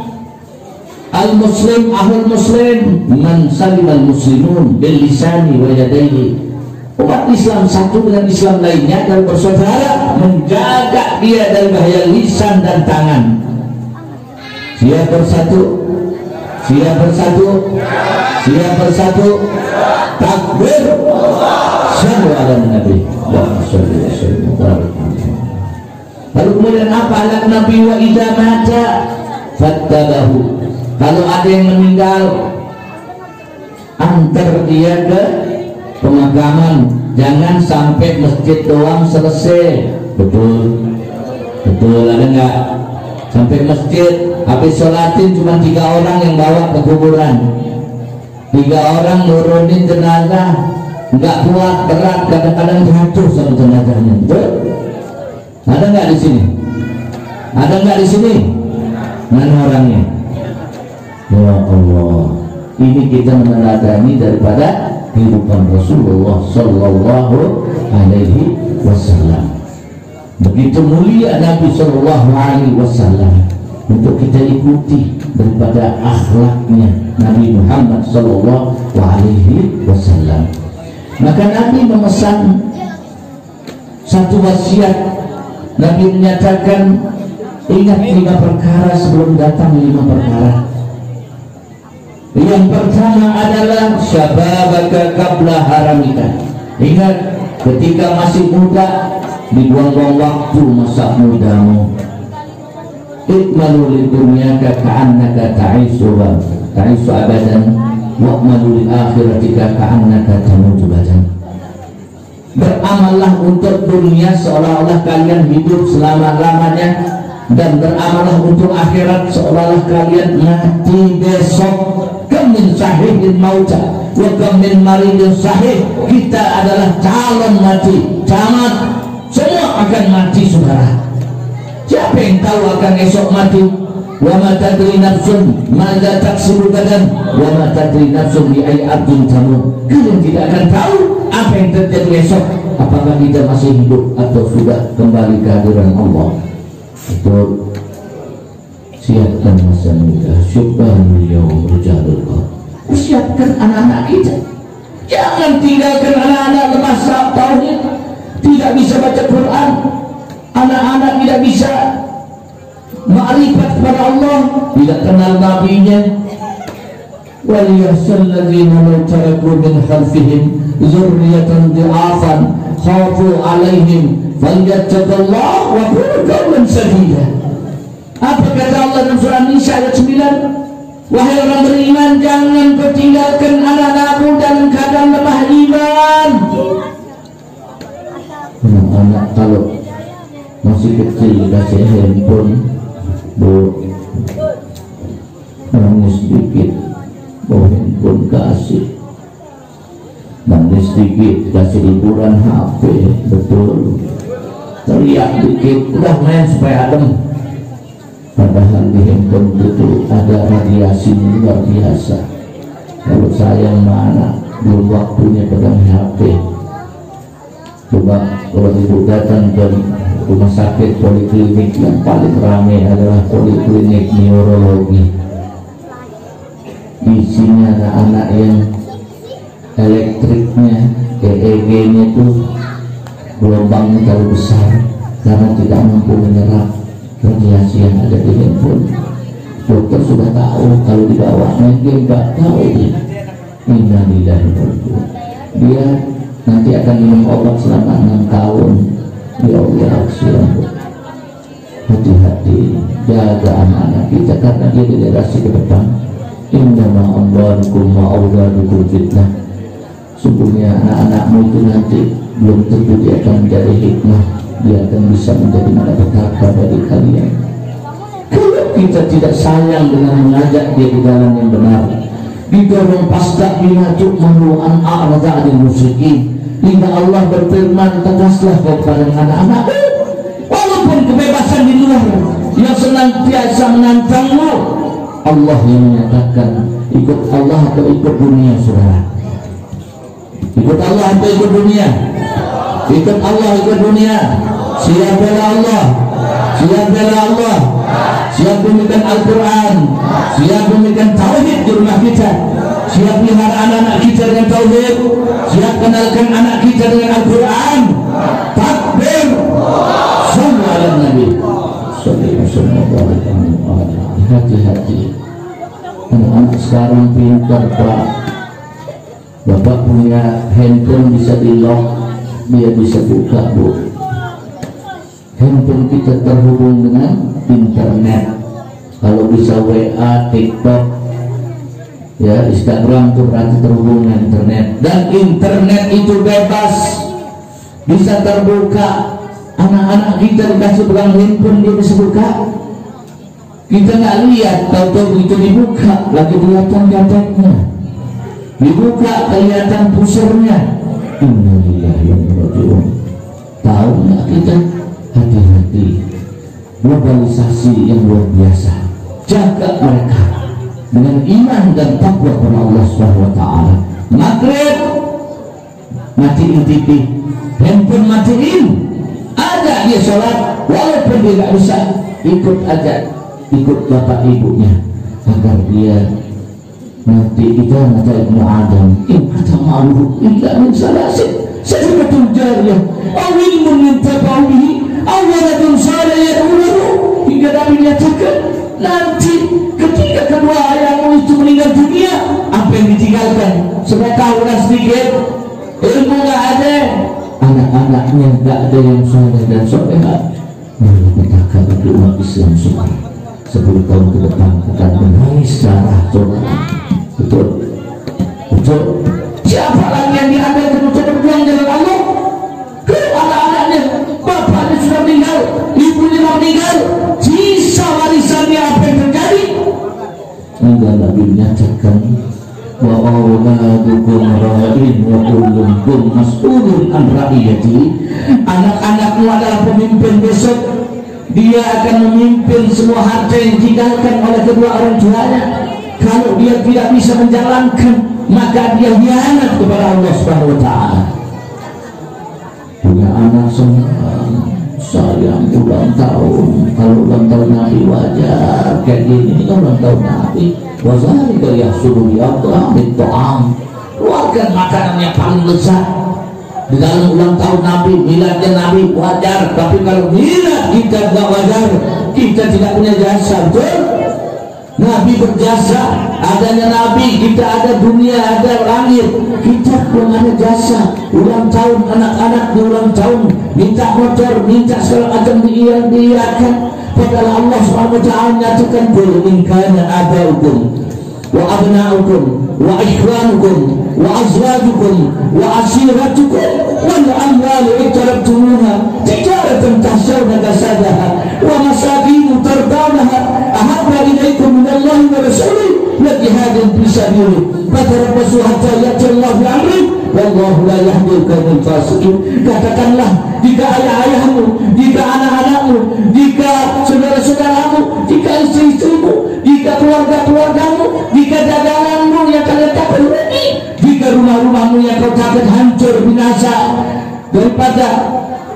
Al-Muslim, ahul Muslim, man salimal muslimun bil lisani wa yadayhi. Umat Islam satu dengan Islam lainnya dan bersaudara, menjaga dia dari bahaya lisan dan tangan. Siap bersatu, siap bersatu, siap bersatu. Takbir. Sallu ala Nabi. Lalu kemudian apa? Anak Nabi wa idza mata fattabahu. Kalau ada yang meninggal, antar dia ke pemakaman, jangan sampai masjid doang selesai. Betul, betul, ada enggak? Sampai masjid, habis sholatin cuma 3 orang yang bawa ke kuburan, 3 orang nurunin jenazah, enggak kuat, berat, kadang-kadang jatuh sama jenazahnya. Betul? Ada enggak di sini? Ada enggak di sini? Mana orangnya? Ya Allah, ini kita meneladani daripada kehidupan Rasulullah Sallallahu Alaihi Wasallam. Begitu mulia Nabi Sallallahu Alaihi Wasallam, untuk kita ikuti daripada akhlaknya Nabi Muhammad Sallallahu Alaihi Wasallam. Maka Nabi memesan satu wasiat. Nabi menyatakan, ingat 5 perkara sebelum datang 5 perkara. Yang pertama adalah syababaka qabla haramika. Ingat ketika masih muda, dibuang-buang waktu masa mudamu. Ikmalu lidunyaka ka'annaka ta'isu abadan wa'malu li akhiratika ka'annaka tamutu badan. Beramallah untuk dunia seolah-olah kalian hidup selama-lamanya, dan beramallah untuk akhirat seolah-olah kalian mati besok. Min sahihin mauta wa kam min maridin sahih. Kita adalah calon mati, camat, semua akan mati saudara. Siapa yang tahu akan esok mati? Wa ma tadri nafsun madza taksibu gadan wa ma tadri nafsun bi ayyi ardin tamut. Kalian tidak akan tahu apa yang terjadi esok, apakah kita masih hidup atau sudah kembali ke hadiran Allah. Itu siapkan masa muda, syubhanul yaum rijalul qad. Siapkan anak-anak kita, jangan tinggalkan anak-anak lepas tauhid, tidak bisa baca Quran, anak-anak tidak bisa ma'rifat kepada Allah, tidak kenal nabinya. Waliyahsal ladzina law taraku min khalfihim dzurriyyatan dhi'afan khafu 'alaihim falyattaqullaha wa qulu qawlan sadida. Apa kata Allah dalam surah Nisa ayat 9? Wahai orang beriman, jangan kau tinggalkan anak-anakmu dalam keadaan lemah iman. Anak kalau masih kecil dikasih handphone, nangis sedikit, bawa handphone kasih, nangis sedikit kasih hiburan HP, betul, teriak dikit, udah main supaya adem. Padahal di handphone itu ada radiasi luar biasa. Kalau sayang mana belum waktunya pegang HP. Coba kalau ibu datang ke rumah sakit poliklinik, yang paling ramai adalah poliklinik neurologi. Isinya anak-anak yang elektriknya, EEG-nya itu gelombangnya terlalu besar karena tidak mampu menyerap radiasi yang ada di handphone. Dokter sudah tahu, kalau dibawanya dia nggak tahu dia. Innalillahi wa inna ilaihi raji'un. Dia nanti akan minum obat selama 6 tahun. Ya Allah, hati-hati, jaga anak-anak kita karena dia generasi ke depan. Innama amwalukum wa auladukum fitnah. Sungguhnya anak-anakmu itu nanti belum tentu dia akan menjadi hikmah dia akan bisa menjadi malapetaka bagi kalian. Kalau kita tidak sayang dengan mengajak dia di jalan yang benar, didorong pasta binatu menuan a'rada adil musyrikin, hingga Allah berfirman, tegaslah kepada anak-anak, walaupun kebebasan di luar yang senantiasa menantangmu, Allah yang menyatakan ikut Allah atau ikut dunia, saudara. Ikut Allah atau ikut dunia? Ikut Allah, ikut dunia. Siap bela Allah, siap bela Allah, siap demikian Al-Quran, siap demikian tauhid di rumah kita, siap pelihara anak-anak kita dengan tauhid, siap kenalkan anak kita dengan Al-Quran. Takbir, sallu ala Nabi. Hati-hati, anak-anak sekarang pintar, Pak. Bapak punya handphone bisa di lock, dia bisa buka, Bu. Handphone kita terhubung dengan internet. Kalau bisa WA, TikTok, ya Instagram itu berarti terhubung dengan internet. Dan internet itu bebas, bisa terbuka. Anak-anak kita dikasih pegang handphone, dia bisa buka. Kita nggak lihat, tahu-tahu itu dibuka, lagi kelihatan datanya, dibuka kelihatan pusernya. Innalillahi wa inna ilaihi raji'un. Tahu nggak kita? Hati-hati, globalisasi yang luar biasa. Jaga mereka dengan iman dan takwa kepada Allah Subhanahu wa taala. Maghrib matiin TV, handphone matiin. Ada dia sholat, walaupun dia nggak bisa, ikut aja, ikut bapak ibunya, agar dia nanti kita mata Ibnu Adam in kata ma'ruf illa min salasin sadaqatul jariyah aw ilmun yuntafa'ihi aw waladun salih yad'ulahu, hingga Nabi menyatakan nanti ketika kedua ayahmu itu meninggal dunia, apa yang ditinggalkan? Sedekah udah sedikit, ilmu nggak ada, anak-anaknya nggak ada yang saleh dan soleha, malapetaka bagi umat Islam semua. 10 tahun ke depan akan menangis darah saudara. Betul, betul. Siapa lagi yang diambil untuk berjuang jalan Allah? Anak-anaknya, bapaknya sudah meninggal, ibunya sudah meninggal, sisa warisannya apa yang terjadi? Hingga Nabi menyatakan, wa auladukum ra'in wa kullukum mas'ulun an ra'iyati. Anak-anakmu adalah pemimpin besok. Dia akan memimpin semua harta yang ditinggalkan oleh kedua orang tuanya. Kalau dia tidak bisa menjalankan, maka dia hianat kepada Allah Subhanahu wa taala. Punya anak sayang ulang tahun. Kalau ulang tahun Nabi wajar kayak gini, ulang tahun Nabi wazalika yahsulu ya Allah bit'am. Keluarkan makanan yang paling lezat di dalam ulang tahun Nabi, miladnya Nabi wajar. Tapi kalau milad kita tidak wajar, kita tidak punya jasa. Betul? Nabi berjasa, adanya Nabi kita ada dunia, ada langit, kita belum ada jasa. Ulang tahun anak-anak di ulang tahun minta motor, minta segala macam diiyakan, padahal Allah Subhanahu wa taala nyatakan qul in kana abaukum wa abnaukum wa ikhwanukum wa azwajukum wa ashiratukum wal amwalu iqtarabtumuha tijaratan tahshawna kasadaha wa masakin tardawnaha ahabba ilaykum min Allah wa rasulih wa jihadin fi sabilihi fatarabbasu hatta ya'ti Allah bi amri wallahu la yahdi al-qawmal fasiqin. Katakanlah, jika ayah-ayahmu, jika anak-anakmu, jika saudara-saudaramu, jika istri-istrimu, jika keluarga-keluargamu, jika daganganmu yang kalian dapat rugi, jika rumah-rumahmu yang kau dapat hancur binasa, daripada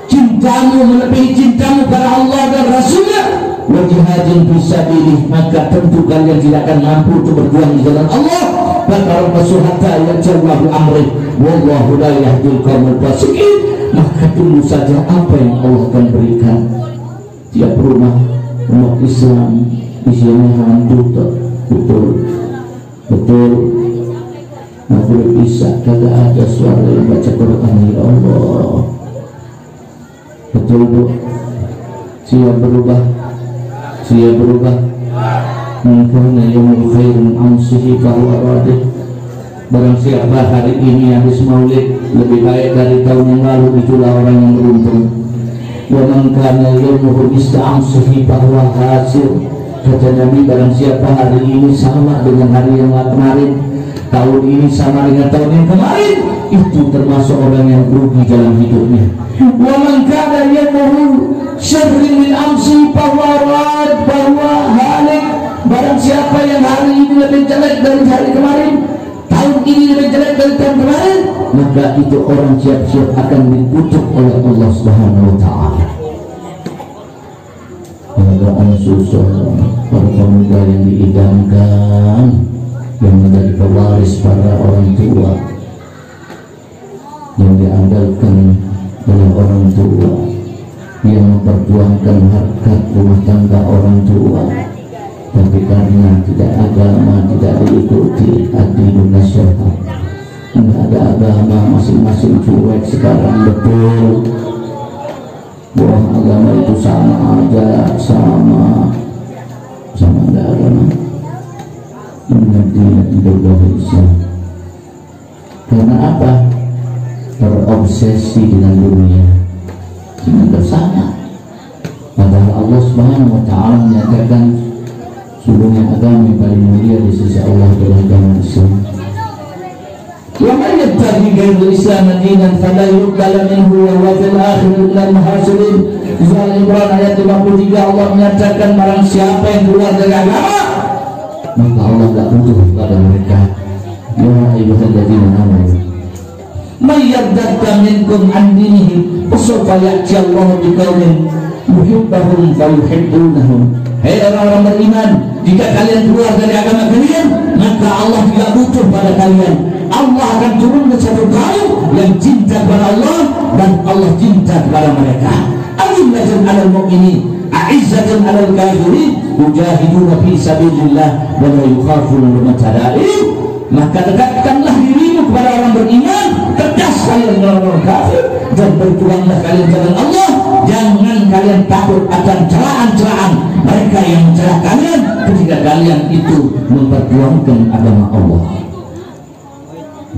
cintamu melebihi cintamu pada Allah dan Rasulnya, wa jihadin fisabilih, maka tentu kalian tidak akan mampu untuk berjuang di jalan Allah. Fatarabbasu hatta ya'tiallahu amri wallahu la yahdil qaumal fasiqin. Maka tunggu saja apa yang Allah akan berikan. Tiap rumah umat Islam isinya hantu. Betul, betul. Maghrib Isya kagak ada suara yang baca Quran. Ya Allah, betul Bu. Siap berubah, siap berubah. Mungkin yaumul khairin amsihi fahuwa radih. Barang siapa hari ini habis maulid lebih baik dari tahun yang lalu, itulah orang yang beruntung. wa man kana yawmuhu mista'amsihi bahwa hasil. Kata Nabi, barang siapa hari ini sama dengan hari yang kemarin, tahun ini sama dengan tahun yang kemarin, itu termasuk orang yang rugi dalam hidupnya. Wa man kana yawmuhu syarrin min amsi bahwa halik. Barang siapa yang hari ini lebih jelek dari hari kemarin, tahun ini lebih jelek dari tahun kemarin, maka itu orang siap-siap akan dikutuk oleh Allah Subhanahu wa Ta'ala. Keadaan susah, para pemuda yang diidamkan, yang menjadi pewaris para orang tua, yang diandalkan oleh orang tua, yang memperjuangkan harkat rumah tangga orang tua, tapi karena tidak agama, tidak diikuti ad-dinun nasyihah, tidak ada agama, masing-masing cuek sekarang. Betul bahwa agama itu sama aja, sama ada agama. Inna tidak Islam. Karena apa? Terobsesi dengan dunia, dengan bersama. Padahal Allah Subhanahu wa Ta'ala menyatakan sungguhnya agama yang paling mulia di sisi Allah adalah agama Islam. Wa man yattabi ghayra al-Islam dinan fala yuqbal minhu wa huwa fil akhirati minal muhasirin. Surah Al-Imran ayat 53, Allah menyatakan barang siapa yang keluar dari agama, maka Allah tidak butuh kepada mereka. Ya ayyuhalladzina amanu may yartadda minkum an dinihi fasawfa ya'ti Allahu biqaumin yuhibbahum wa yuhibbunahum. Hei orang-orang beriman, jika kalian keluar dari agama kalian, maka Allah tidak butuh pada kalian. Allah akan turun ke satu kaum yang cinta kepada Allah dan Allah cinta kepada mereka. Azillatul 'alal mu'minin, a'izzatul 'alal kafirin, yujahiduna fi sabilillah wa la yukhafuna lawmata la'im. Maka dekatkanlah dirimu kepada orang beriman, tegas kalian dengan orang kafir, dan berjuanglah kalian jalan Allah. Jangan kalian takut akan celaan-celaan mereka yang mencela kalian ketika kalian itu memperjuangkan agama Allah.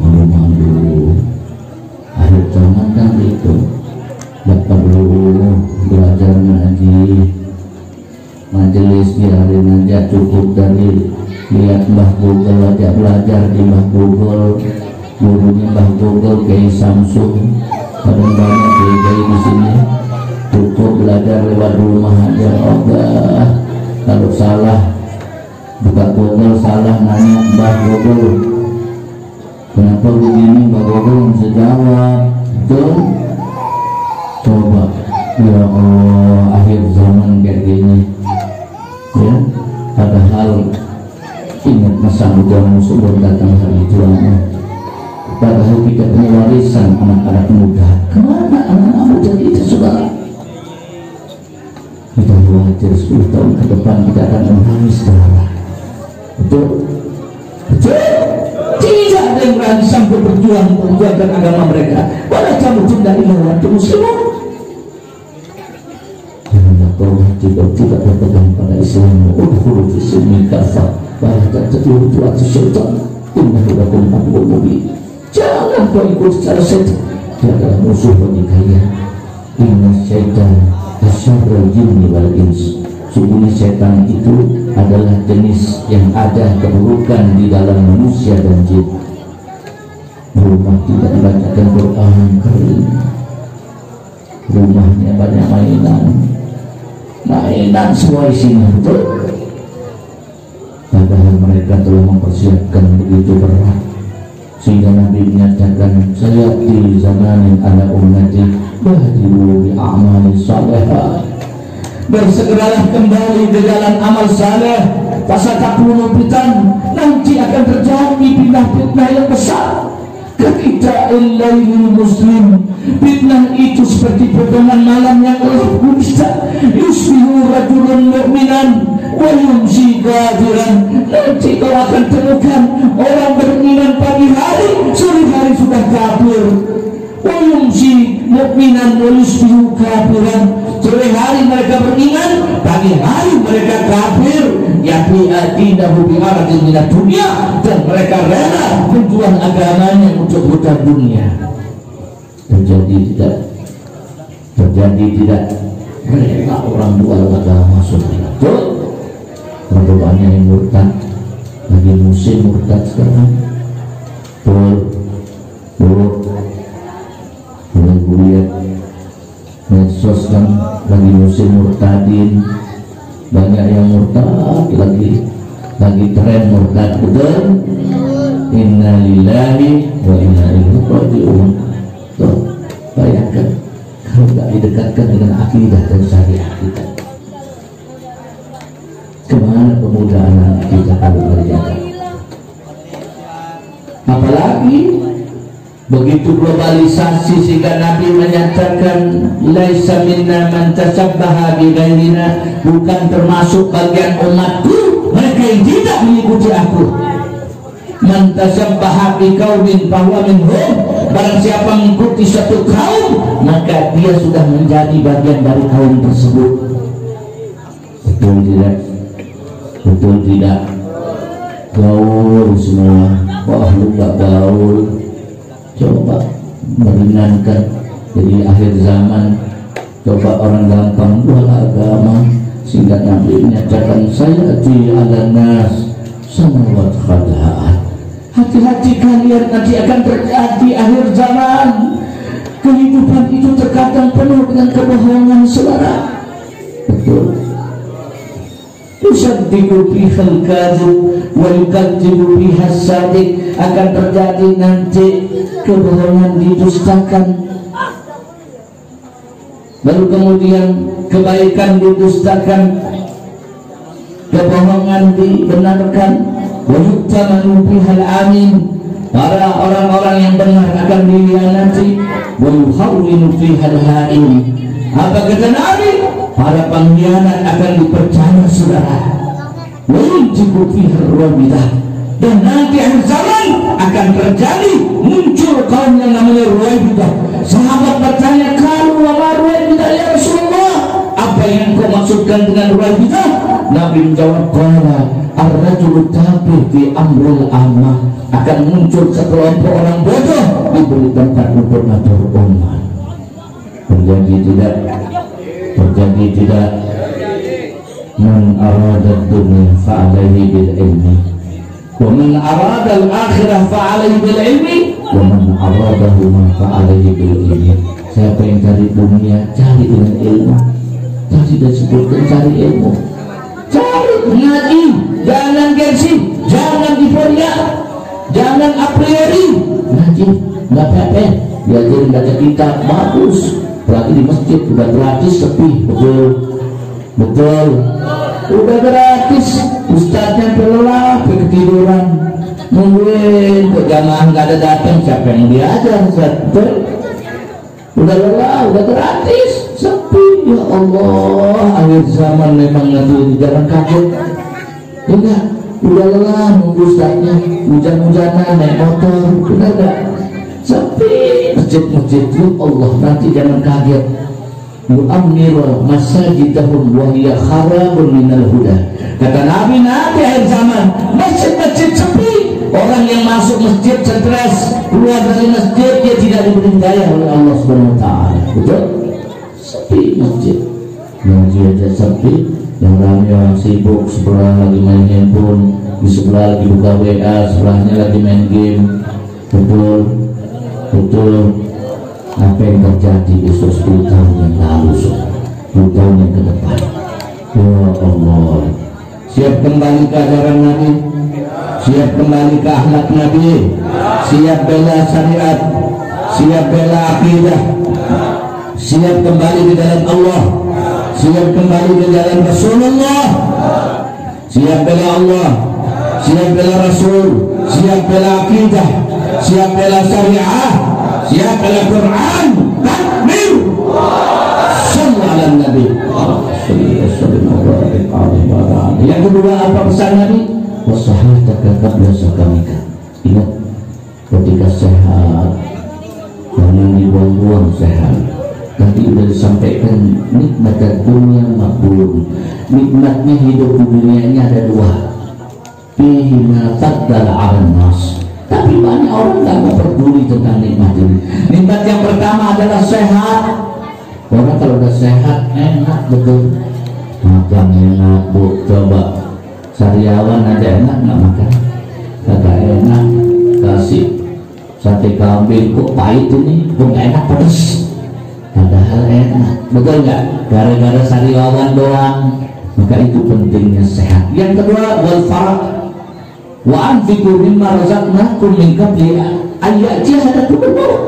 Malu-malu akhir zaman kan itu, tidak perlu belajar ngaji, majelis biarin aja, cukup dari lihat Mbah Google aja, belajar di Mbah Google. Gurunya Mbah Google Kiai Samsung, kadang banyak Kiai di sini. Cukup belajar lewat rumah aja. Oke, kalau salah buka Google, salah nanya Mbah Google, kenapa begini? Mbah Google bisa jawab. Tuh, coba ya Allah, akhir zaman kayak gini ya. Padahal ingat masa mudamu sebelum datang hari tuamu. Padahal kita punya warisan anak-anak muda. Kemana anak-anak muda kita, saudara? Kita khawatir 10 tahun ke depan kita akan menangis darah. Betul? Betul? Tidak ada yang berani sampai berjuang memperjuangkan agama mereka. Walau kamu tidak ilmu muslimun. Janganlah kau tidak berpegang pada Islam. Udkhulu fi silmi kafah. Wala tattabi'u khutuwati syaitan. Innahu lakum aduwwun mubin. Jangan kau ikut secara setan. Dia adalah musuh bagi kalian. Inna syaitan asyarrul jinni wal ins. Sungguhnya setan itu adalah jenis yang ada keburukan di dalam manusia dan jin. Rumah tidak dibacakan Quran kering, rumahnya banyak mainan semua isinya. Betul? Padahal mereka telah mempersiapkan begitu berat, sehingga Nabi menyatakan, saya di zamanin ala ummati badiru bi a'mali salihah. Bersegeralah kembali ke jalan amal saleh. Fasatakunul fitan, nanti akan terjadi fitnah-fitnah yang besar. Kekita'il lailil muslim, fitnah itu seperti potongan malam yang berdusta. Yusbihu rajulun mu'minan wa yumsi kafiran. Nanti kau akan temukan orang beriman pagi hari, sore hari sudah kafir. Wa yumsi mu'minan wa yusbihu kafiran. Sore hari mereka beriman, pagi hari mereka kafir. Yakni adinahu bi'aradin minat dunia, dan mereka rela berjuang agamanya untuk bukan dunia. Terjadi tidak? Terjadi tidak? Mereka orang dua agama sudah betul. Berapa banyak yang murtad? Lagi musim murtad sekarang. Buruk. Dengan kuliah medsos kan lagi musim murtadin. Banyak yang murtad lagi tren murtad, betul. Inna lillahi wa inna ilaihi raji'un. Tuh, bayangkan kalau tidak didekatkan dengan akidah dan syariat kita, kemana pemuda anak kita kalau berjaga? Apalagi begitu globalisasi sehingga Nabi menyatakan laisa minna man tasabbaha bi ghairina, bukan termasuk bagian umatku mereka yang tidak mengikuti aku. Man tasabbaha bi qaumin fahuwa minhum, barang siapa mengikuti satu kaum maka dia sudah menjadi bagian dari kaum tersebut. Betul tidak? Betul tidak? Gaul semua. Wah, lu gak gaul. Coba meringankan. Jadi akhir zaman coba orang gampang jual agama, sehingga Nabi menyatakan saya di ala nas samawat khada'at. Hati-hati kalian, nanti akan terjadi akhir zaman. Kehidupan itu terkadang penuh dengan kebohongan, saudara. Betul. Tusaddiqu bihal kadhib wa yukadzibu bihas sadiq, akan terjadi nanti kebohongan didustakan, baru kemudian kebaikan didustakan, kebohongan dibenarkan. Wa yuktamanu bihal amin, para orang-orang yang benar akan dikhianati. Wa yuhawwinu bihal hain, apa kata Nabi? Para pengkhianat akan dipercaya, saudara. Wajib fi'ar, dan nanti akhir zaman akan terjadi muncul kaum yang namanya Ruwaibidah. Sahabat bertanya, kalau wama Ruwaibidah ya Rasulullah, apa yang kau maksudkan dengan Ruwaibidah? Nabi menjawab, qala ar-rajulu tabih fi amrul ammah, akan muncul sekelompok orang bodoh diberi tempat untuk ngatur umat. Terjadi tidak? Terjadi tidak? Man arada dunya fa'alaihi bil ilmi, wa man arada al-akhirah fa'alaihi bil ilmi, wa man aradahuma fa'alaihi bil ilmi. Siapa yang cari dunia, cari dengan ilmu. Tadi disebutkan cari ilmu, cari ngaji, jangan gengsi, jangan euforia, jangan a priori. Ngaji nggak apa-apa, diajarin baca kitab bagus. Berarti di masjid udah gratis, sepi, betul, udah gratis. Ustadznya lelah, ketiduran, nungguin jamaah nggak ada datang, siapa yang diajar? Betul, udah lelah, udah gratis, sepi. Ya Allah, akhir zaman memang nanti jangan kaget. Enggak, udah lelah nunggu ustadznya, hujan-hujanan naik motor, udah enggak, sepi. Masjid-masjid, ya Allah, nanti jangan kaget. Yu'ammiru masajidahum wa hiya kharabun minal huda. Kata Nabi, nanti akhir zaman masjid-masjid sepi. Orang yang masuk masjid stres, keluar dari masjid dia tidak diberi hidayah oleh Allah Subhanahu wa taala. Betul? Sepi masjid. Masjid aja sepi, yang ramai orang sibuk, sebelah lagi main handphone, di sebelah lagi buka WA, sebelahnya lagi main game. Betul. Apa yang terjadi besok 10 tahun yang lalu, 10 tahun yang ke depan? Ya Allah, siap kembali ke ajaran Nabi, siap kembali ke akhlak Nabi, siap bela syariat, siap bela akidah, siap kembali ke jalan Allah, siap kembali ke jalan Rasulullah, siap bela Allah, siap bela Rasul, siap bela akidah, siap bela syariah, siap bela Quran. Takbir, sallallahu alaihi Nabi. Yang kedua, apa pesan Nabi? Wassahataka qabla sakamika. Ingat, ketika sehat jangan dibuang-buang sehat. Tadi sudah disampaikan, nikmat dunia makbul. Nikmatnya hidup di dunia ini ada dua. Fihi ma faddala 'alan nas. Tapi banyak orang tidak mau peduli tentang nikmat ini. Nikmat yang pertama adalah sehat. Orang kalau udah sehat enak betul, makan enak bu. Coba sariawan aja enak nggak makan? Kagak enak. Kasih sate kambing kok pahit ini, kok nggak enak, pedes. Padahal enak, betul nggak? Gara-gara sariawan doang. Maka itu pentingnya sehat. Yang kedua, wal faraq. Wa anfiqu mimma razaqnakum min qabli an ya'tiya ahadakumul maut.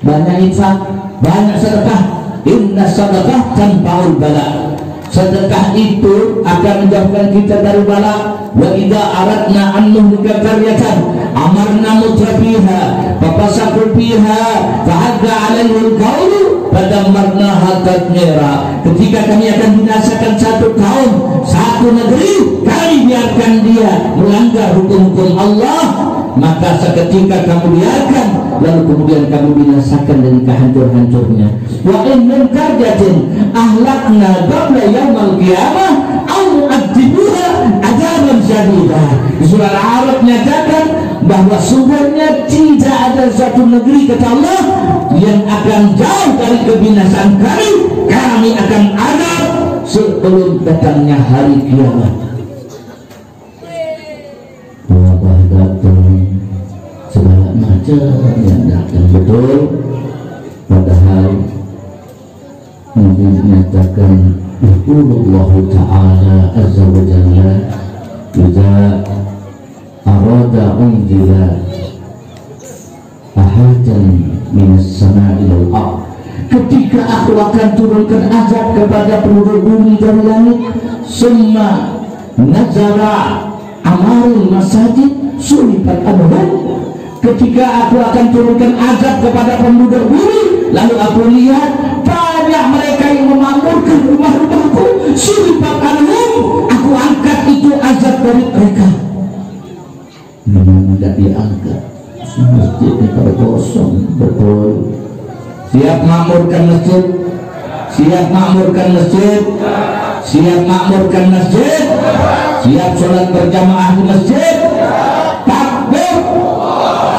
Banyak infak, banyak sedekah. Inna sadaqah tanfa'ul bala. Sedekah itu akan menjauhkan kita dari bala. Wa idza aradna an nuhlika qaryatan amarna mutrafiha fafasaqu fiha fahaqqa 'alaihil qawlu fadammarnaha tadmira. Ketika kami akan binasakan satu kaum, satu negeri, kami biarkan dia melanggar hukum-hukum Allah, maka seketika kamu biarkan, lalu kemudian kamu binasakan dengan kehancur-hancurnya. Wa in min qaryatin ahlakna qabla yaumil qiyamah aw mu'adzibuha adzaban syadida. Di surah Al-A'raf nyatakan bahwa sumbernya tidak ada satu negeri, kata Allah, yang akan jauh dari kebinasaan kami. Kami akan azab sebelum datangnya hari kiamat. Wabah datang, segala macam yang datang, betul. Padahal Nabi menyatakan Allah Ta'ala Azza wa Jalla idza arada unzila ahadan minas sama'i wal ardh, ketika aku akan turunkan azab kepada penduduk bumi dan langit, summa nazara amarul masajid sulipat abadan, ketika aku akan turunkan azab kepada penduduk bumi, lalu aku lihat banyak mereka yang memakmurkan rumah-rumahku, sulipat abadan, aku angkat itu azab dari mereka. Memang tidak diangkat, masjidnya pada kosong, betul. Siap makmurkan masjid? Siap makmurkan masjid? Siap makmurkan masjid? Siap sholat berjamaah di masjid? Takbir!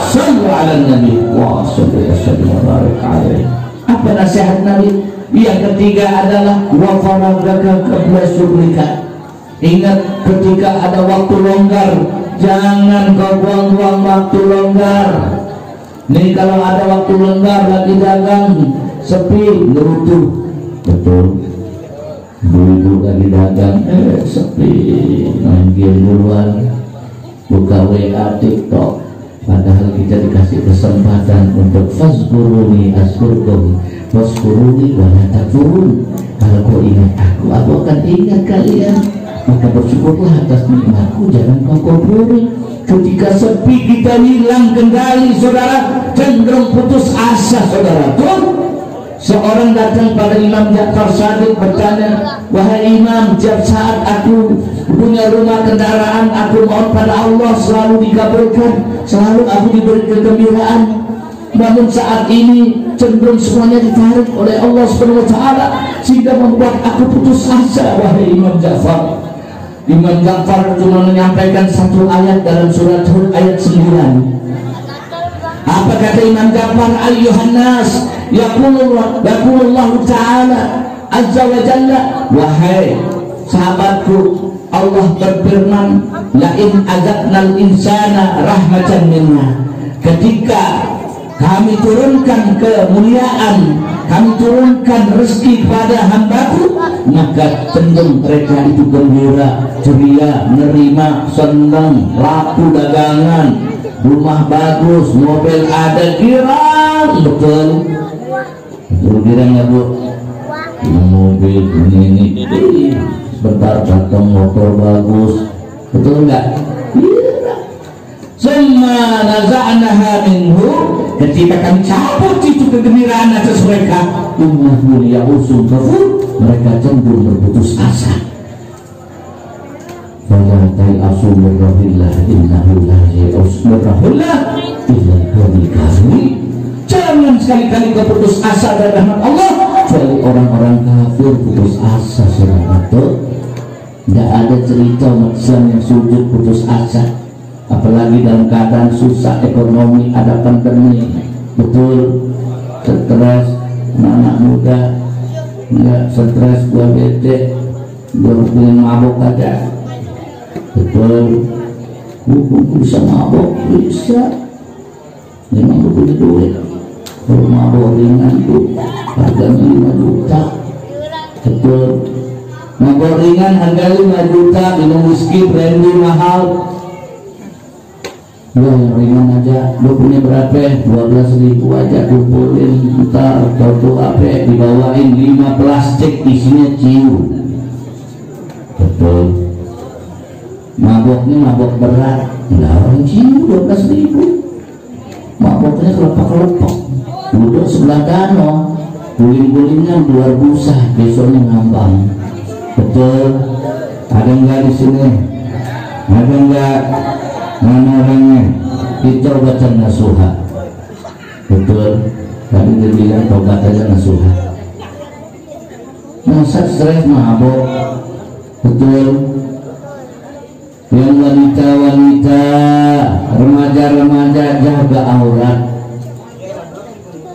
Sallu ala Nabi wa sallallahu alaihi wasallam. Apa nasihat Nabi? Yang ketiga adalah wa faragaka qabla syughlika. Ingat, ketika ada waktu longgar, jangan kau buang-buang waktu longgar. Nih kalau ada waktu longgar lagi dagang, sepi, ngerutuh, betul. Ibu lagi dagang, sepi, main game duluan, buka WA, TikTok. Padahal kita dikasih kesempatan untuk fazkuruni askurkum, fazkuruni wa la takfurun. Kalau kau ingat aku akan ingat kalian. Maka bersyukurlah atas nikmatku, jangan kau kufuri. Ketika sepi kita hilang kendali, saudara, cenderung putus asa, saudara. Tuh, seorang datang pada Imam Ja'far Shadiq bertanya, wahai Imam, setiap saat aku punya rumah, kendaraan, aku mohon pada Allah selalu dikabulkan, selalu aku diberi kegembiraan. Namun saat ini cenderung semuanya ditarik oleh Allah Subhanahu wa Ta'ala, sehingga membuat aku putus asa, wahai Imam Ja'far. Imam Ja'far cuma menyampaikan satu ayat dalam surat Hud ayat 9. Apa kata Imam Ja'far? Ayyuhan nas, yaqulullah Ta'ala Azza wa Jalla, wahai sahabatku, Allah berfirman, la in azaqnal insana rahmatan minna. Ketika kami turunkan kemuliaan, kami turunkan rezeki kepada hambaku, maka cenderung mereka itu gembira, ceria, menerima, senang, laku dagangan, rumah bagus, mobil ada, girang, betul. Betul girang ya bu? Mobil ini, sebentar datang motor bagus, betul enggak? Semua naza'naha minhu, ketika kami cabut itu kegembiraan atas mereka, innahu ya'usun kafur, mereka cenderung berputus asa. Fala ta'asu min rahillah, innahu la ya'usu min rahillah illa al-qawmul kafirin. Jangan sekali-kali kau putus asa dari rahmat Allah, kecuali orang-orang kafir putus asa, saudara. Tidak ada cerita umat Islam yang sujud putus asa, apalagi dalam keadaan susah ekonomi, ada pandemi, betul, stres, anak muda nggak stres, gua bete, gua pengen mabok aja. Betul, gua bisa mabok, bisa. Memang gua punya duit. Kalau mabok ringan tuh harganya 5 juta. Betul, mabok ringan harganya 5 juta, minum whisky brandy mahal. Gua yang ringan aja, lu punya berapa? 12.000 aja kumpulin, ntar foto apa dibawain 5 plastik isinya ciu. Betul, maboknya mabok berat, nggak orang ciu 12.000. Maboknya kelopak-kelopak, duduk sebelah danau, guling-gulingnya luar busa, besoknya ngambang. Betul, ada nggak di sini? Ada nggak? Mana orangnya? Kita obatan nasuha. Betul, kami dia bilang tobat aja nasuha. Masa stres mabok. Betul, yang wanita-wanita, remaja-remaja jaga aurat.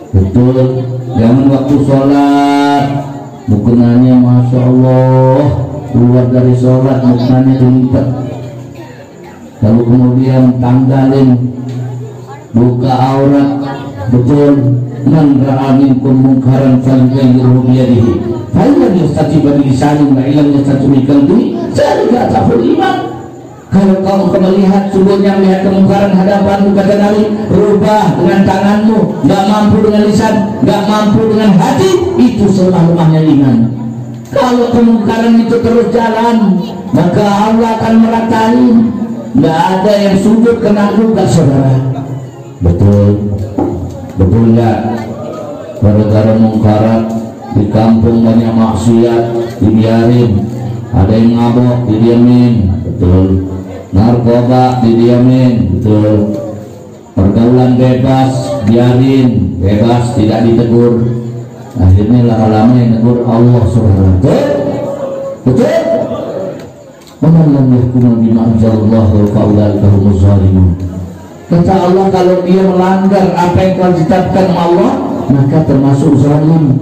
Betul, jangan waktu sholat bukannya Masya Allah keluar dari sholat bukannya dilipat, lalu kemudian tanggalin buka aurat. Betul, man ra'a minkum munkaran falyughayyirhu biyadihi fa illam yastati' bi lisanihi wa illam yastati' bi qalbihi dzalika dhaful iman. Kalau kau melihat sungguhnya melihat kemungkaran hadapanmu, kata Nabi, rubah dengan tanganmu. Gak mampu dengan lisan, gak mampu dengan hati, itu selemah-lemahnya iman. Kalau kemungkaran itu terus jalan, maka Allah akan meratain. Gak ada yang sujud kena luka, saudara. Betul, betul nggak? Gara-gara mungkaran di kampung banyak maksiat, dibiarin. Ada yang mabok, didiamin. Betul. Narkoba didiamin. Betul. Pergaulan bebas, biarin, bebas, tidak ditegur. Akhirnya lama-lama yang tegur Allah Subhanahu wa ta'ala. Betul? Man lam yahkum bima anzalallahu fa ulaika humuz zalimun. Kata Allah, kalau dia melanggar apa yang telah ditetapkan Allah, maka termasuk zalim.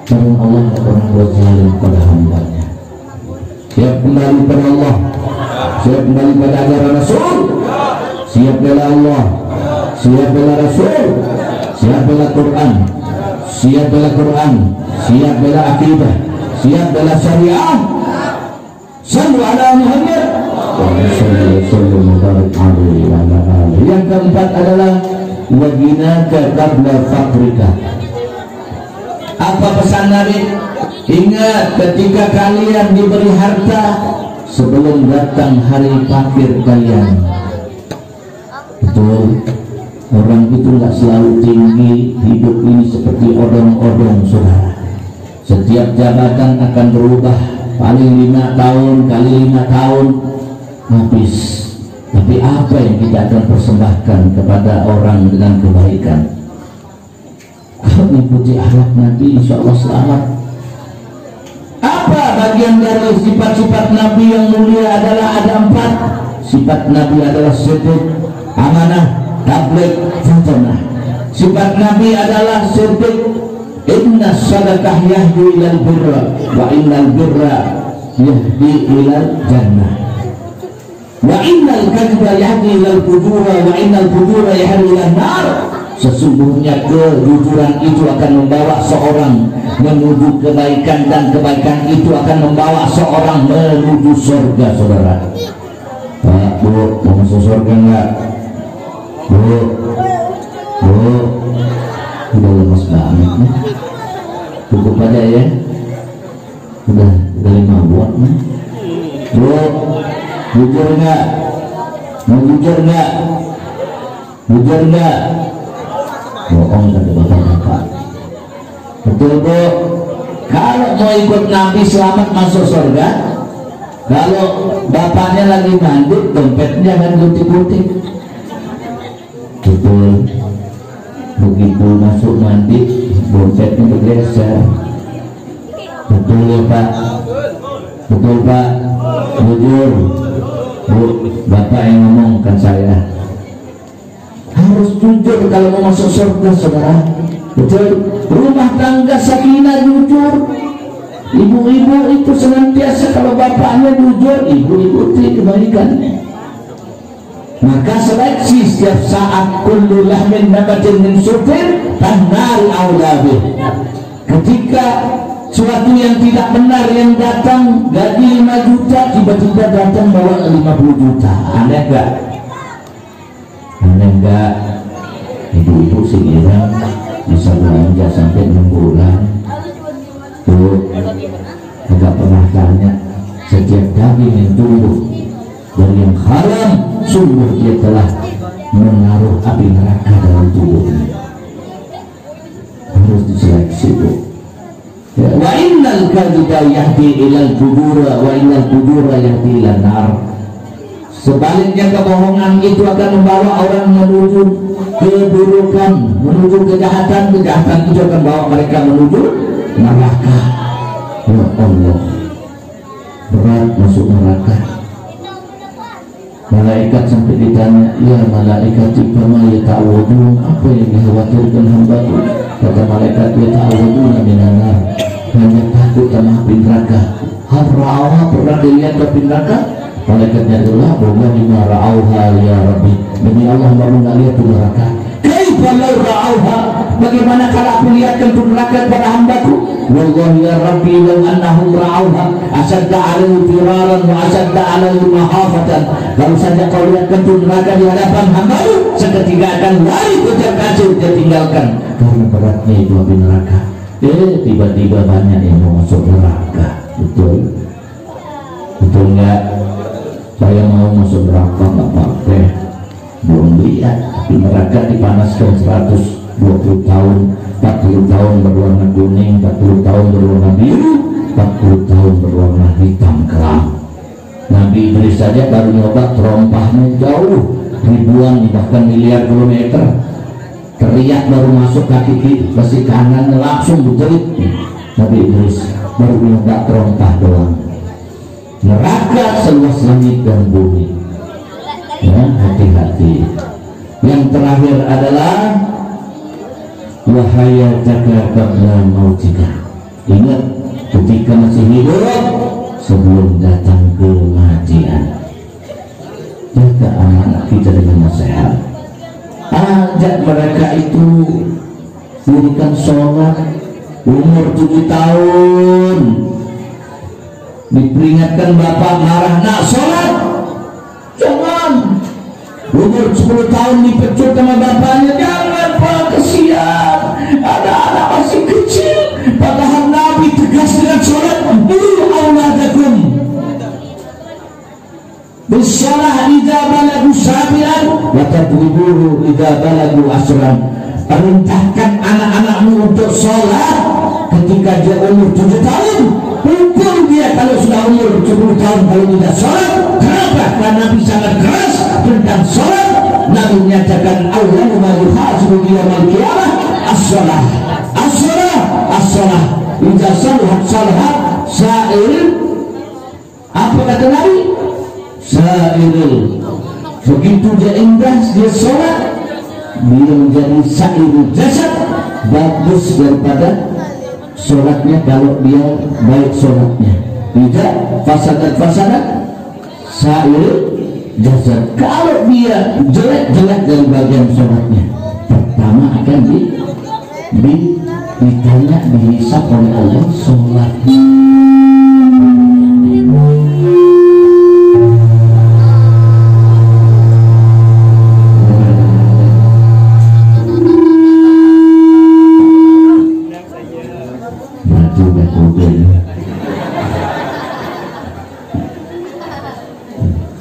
Karena Allah orang berzalim pada hambanya. Siap kembali pada Allah, siap kembali pada ajaran Rasul, siap bela Allah, siap bela Rasul, siap bela Quran, siap bela Quran, siap bela akidah, siap bela syariah. Sallu ala Muhammad. Yang keempat adalah waginaka qabla fakrika. Apa pesan Nabi? Ingat ketika kalian diberi harta sebelum datang hari fakir kalian. Betul, orang itu nggak selalu tinggi. Hidup ini seperti odong-odong, saudara. Setiap jabatan akan berubah. Paling 5 tahun kali 5 tahun habis. Tapi apa yang kita akan persembahkan kepada orang dengan kebaikan? Kalau mengikuti akhlak Nabi, insya Allah selamat. Apa bagian dari sifat-sifat Nabi yang mulia adalah ada 4. Sifat Nabi adalah sidq, amanah, tabligh, fitnah. Sifat Nabi adalah sidq. Inna sadaqah yahdi ilal birra wa innal birra yahdi ilal jannah wa innal kadhiba yahdi ilal fujura wa innal fujura yahdi ilal nar. Sesungguhnya kejujuran itu akan membawa seorang menuju kebaikan dan kebaikan itu akan membawa seorang menuju surga, saudara. Pak, Bu, mau masuk surga enggak? Bu, udah lemas banget nih. Cukup aja ya. Udah 5 watt nih. Bu, jujur enggak? Mau jujur enggak? Jujur enggak? Bohong kata bapak-bapak. Betul, Bu. Kalau mau ikut Nabi selamat masuk surga, kalau bapaknya lagi mandi, dompetnya jangan gunting-gunting. Betul. Begitu masuk mandi, dompetnya bergeser. Betul ya Pak? Betul Pak? Jujur. Bu, bapak yang ngomong kan saya. Harus jujur kalau mau masuk surga, saudara. Betul. Rumah tangga sakinah jujur. Ibu-ibu itu senantiasa kalau bapaknya bujur, ibu ikuti kebaikannya. Maka seleksi setiap saat, kullu lahmin nabatin min sutin tanari aulabih. Ketika suatu yang tidak benar yang datang, gaji 5 juta, tiba-tiba datang bawa 50 juta. Aneh enggak? Aneh enggak? Ibu-ibu sekiranya bisa belanja sampai 6 bulan. Tuh, agak pernah tanya, setiap daging yang tumbuh dari yang haram, sungguh dia telah menaruh api neraka dalam tubuhnya. Harus diseleksi itu. Ya, wa innal kadhiba yahdi ilal fujura wa innal fujura yahdi ilan nar. Sebaliknya kebohongan itu akan membawa orang menuju keburukan, menuju kejahatan. Kejahatan itu akan membawa mereka menuju neraka. Ya Allah, berat masuk neraka. Malaikat sampai ditanya, ya malaikat bama yata'awwadun, apa yang dikhawatirkan hamba-Ku? Kata malaikat, yata'awwaduna minan nar, hanya takut sama api neraka. Hal ra'auha, pernah dilihat api neraka? Malaikatnya adalah bahwa lima ra'auha ya Rabbi, demi Allah baru nggak lihat neraka. Kaifa law ra'auha, bagaimana kalau aku lihatkan neraka kepada hamba-Ku? Wallahi ya Rabbi law annahum ra'auha asadda 'alaihi firaran wa asadda 'alaihi mahafatan. Kalau saja kau lihatkan neraka di hadapan hamba-Ku, seketika akan lari kejar kacau dia tinggalkan karena beratnya itu api neraka. Tiba-tiba banyak yang mau masuk neraka. Betul? Betul nggak? Saya mau masuk neraka nggak pakai, belum lihat api neraka dipanaskan 120 tahun, 40 tahun berwarna kuning, 40 tahun berwarna biru, 40 tahun berwarna hitam kelam. Nabi Idris saja baru nyoba, terompahnya jauh ribuan bahkan miliar kilometer, teriak baru masuk kaki kiri kanan langsung berjerit. Nabi Idris baru nyoba terompah doang. Neraka seluas langit dan bumi. Ya, hati-hati. Yang terakhir adalah wahayataka qabla mautika. Ingat ketika masih hidup sebelum datang kematian. Jaga anak kita dengan nasihat. Ajak mereka itu dirikan sholat umur 7 tahun. Diperingatkan bapak marah, nak sholat jangan. Umur 10 tahun dipecut sama bapaknya, jangan pak, kesian ada anak masih kecil. Padahal Nabi tegas dengan sholat, muru auladakum bisalah idza balagu sabiran wa tadribuhu idza balagu asran. Perintahkan anak-anakmu untuk sholat ketika dia umur 7 tahun. Pukul dia kalau sudah umur 10 tahun kalau tidak sholat. Kenapa? Karena Nabi sangat keras tentang sholat. Nabi menyatakan awwalu ma yuhasibu yaumil qiyamah as-shalah. As-shalah, as-shalah. Idza salahat salahat sa'ir. Apa kata Nabi? Sa'irul. Begitu dia indah dia sholat, dia menjadi sa'irul jasad, bagus daripada sholatnya kalau dia baik sholatnya. Tidak fasadat sa'ir jasad. Kalau dia jelek dari bagian sholatnya, pertama akan ditanya, dihisap oleh Allah sholatnya.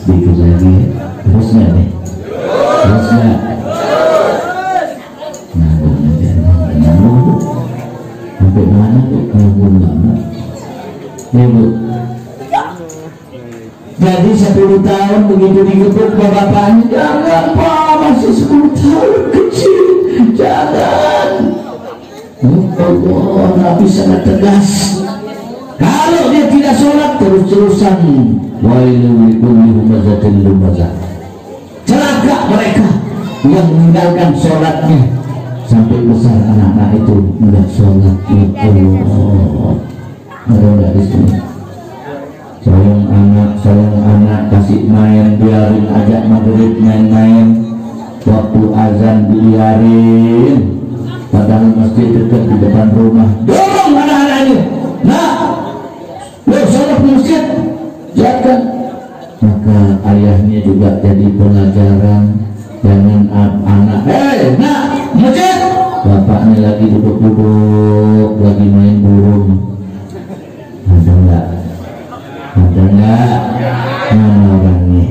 Sedikit lagi, terus nggak nih? Terus nggak? Sampai mana tuh? Nunggu lama. Nunggu. Jadi 10 tahun begitu digebuk bapaknya, jangan pak, masih 10 tahun kecil, jangan. Allah, Nabi sangat tegas. Kalau dia tidak sholat terus-terusan, wailul likulli humazatin lumazah. Celaka mereka yang meninggalkan sholatnya. Sampai besar anak-anak itu tidak sholat. Allah, Ada nggak di sini? Sayang anak kasih main, biarin aja maghrib main-main, waktu azan biarin, padahal masjid dekat di depan rumah. Dorong anak-anaknya, nah, lo sana ke masjid, jangan. Maka ayahnya juga jadi pelajaran, jangan anak, nak, masjid. Bapaknya lagi duduk-duduk, lagi main burung. Ada enggak? Ada enggak? Mana orangnya?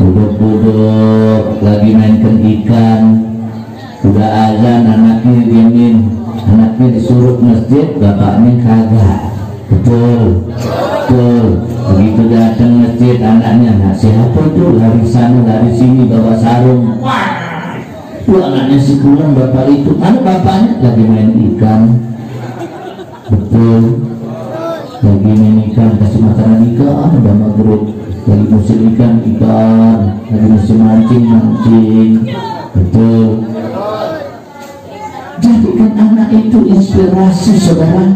Duduk-duduk, lagi mainkan ikan. Udah azan, anaknya diemin, anaknya disuruh masjid, bapaknya kagak. Betul, betul. Begitu datang masjid, anaknya, nah siapa tuh lari sana lari sini bawa sarung. Wah, anaknya si kurang bapak itu, mana bapaknya lagi main ikan. Betul, lagi main ikan, kasih makanan ikan, udah maghrib, lagi musim ikan, lagi musim mancing. Betul. Jadikan anak itu inspirasi, saudara.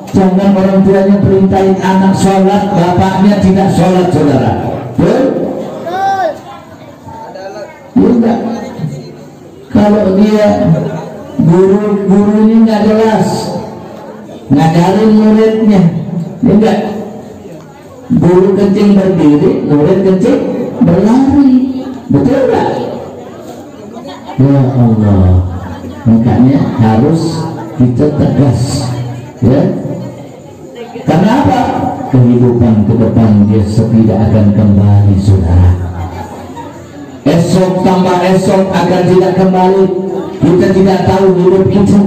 Jangan orang tuanya perintahin anak sholat, bapaknya tidak sholat, saudara. Betul? Ya enggak. Kalau dia gurunya nggak jelas, ngajarin muridnya, ya enggak. Guru kencing berdiri, murid kencing berlari. Betul enggak? Ya Allah, makanya harus kita tegas, ya. Karena apa? Kehidupan ke depan dia tidak akan kembali, saudara. Esok tambah esok akan tidak kembali. Kita tidak tahu hidup kita.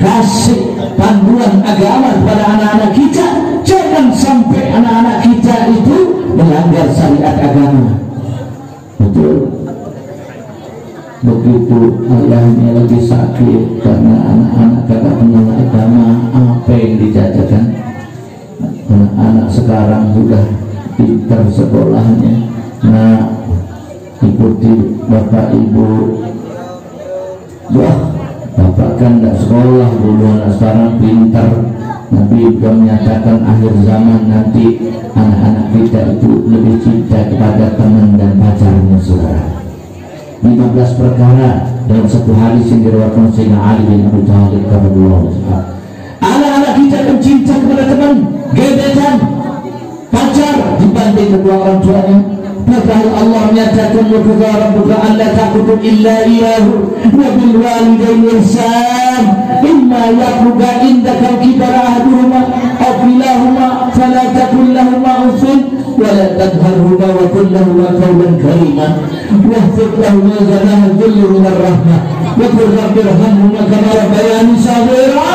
Kasih panduan agama kepada anak-anak kita. Jangan sampai anak-anak kita itu melanggar syariat agama. Betul. Begitu ayahnya lagi sakit karena anak-anak kagak kenal agama, apa yang dijajakan? Anak-anak sekarang sudah pintar sekolahnya. Nah, ikuti bapak ibu. Wah, bapak kan tidak sekolah dulu, anak sekarang pintar. Nabi juga menyatakan akhir zaman nanti anak-anak kita itu lebih cinta kepada teman dan pacarnya, saudara. 15 perkara dalam satu hadis yang diriwayatkan Sayyidina Ali bin Abi Thalib radhiyallahu anhu. Anak-anak kita akan cinta kepada teman, gebetan, pacar dibanding kedua orang tuanya. Padahal Allah menyatakan wa qadara rabbuka alla ta'budu illa iyyahu wa bil walidayni ihsan imma yablugha indaka kibara ahaduhuma aw kilahuma fala taqul lahumā uffin wa la tanharhumā wa qul lahumā qawlan karīmā wakhfid lahumā janāha dhilli min ar-rahmah wa qul rabbi irhamhumā kamā rabbayānī shaghīrā.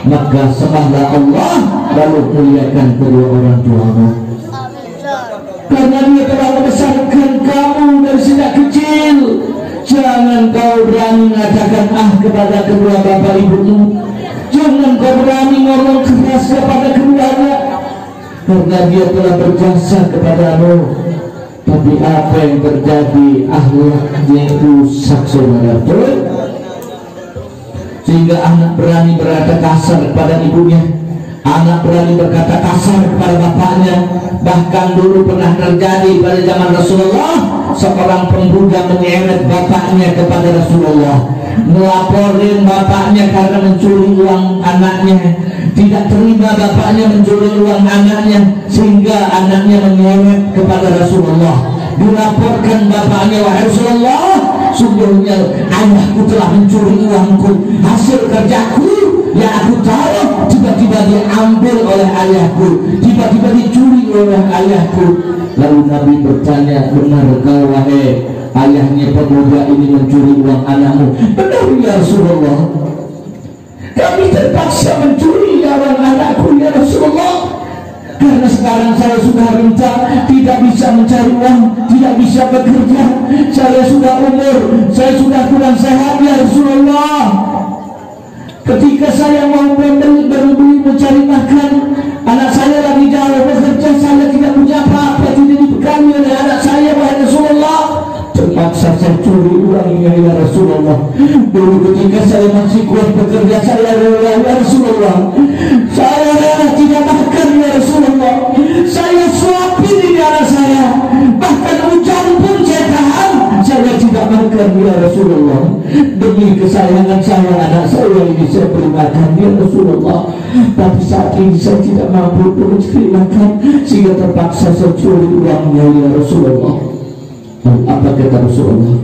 Maka sembahlah Allah lalu muliakan kedua orang tuamu, karena dia telah membesarkan kamu dari sejak kecil. Jangan kau berani mengatakan kepada kedua bapak ibumu. Jangan kau berani ngomong keras kepada keduanya, karena dia telah berjasa kepadamu. Tapi apa yang terjadi, akhlaknya rusak, saudara. Sehingga anak berani berkata kasar kepada ibunya, anak berani berkata kasar kepada bapaknya. Bahkan dulu pernah terjadi pada zaman Rasulullah, seorang pemuda menyeret bapaknya kepada Rasulullah, melaporin bapaknya karena mencuri uang anaknya. Tidak terima bapaknya mencuri uang anaknya, sehingga anaknya menyeret kepada Rasulullah. Dilaporkan bapaknya, wahai Rasulullah, sungguhnya ayahku telah mencuri uangku, hasil kerjaku yang aku tahu tiba-tiba diambil oleh ayahku, tiba-tiba dicuri oleh ayahku. Lalu Nabi bertanya, benar kau wahai ayahnya pemuda ini mencuri uang anakmu? Benar ya Rasulullah, kami terpaksa mencuri uang anakku ya Rasulullah, karena sekarang saya sudah renta, tidak bisa mencari uang, tidak bisa bekerja, saya sudah umur, saya sudah kurang sehat ya Rasulullah. Ketika saya mau berburu mencari makan, anak saya lagi jauh bekerja, saya tidak punya apa-apa, tidak dibekali oleh anak saya, wahai Rasulullah. Terpaksa saya curi uangnya ya Rasulullah. Dulu ketika saya masih kuat bekerja, saya rela ya Rasulullah. Saya rela tidak demi kesayangan saya anak saya ini saya beri makan ya Rasulullah, tapi saat ini saya tidak mampu memberi makan sehingga terpaksa saya curi uangnya ya Rasulullah. Apa kata Rasulullah?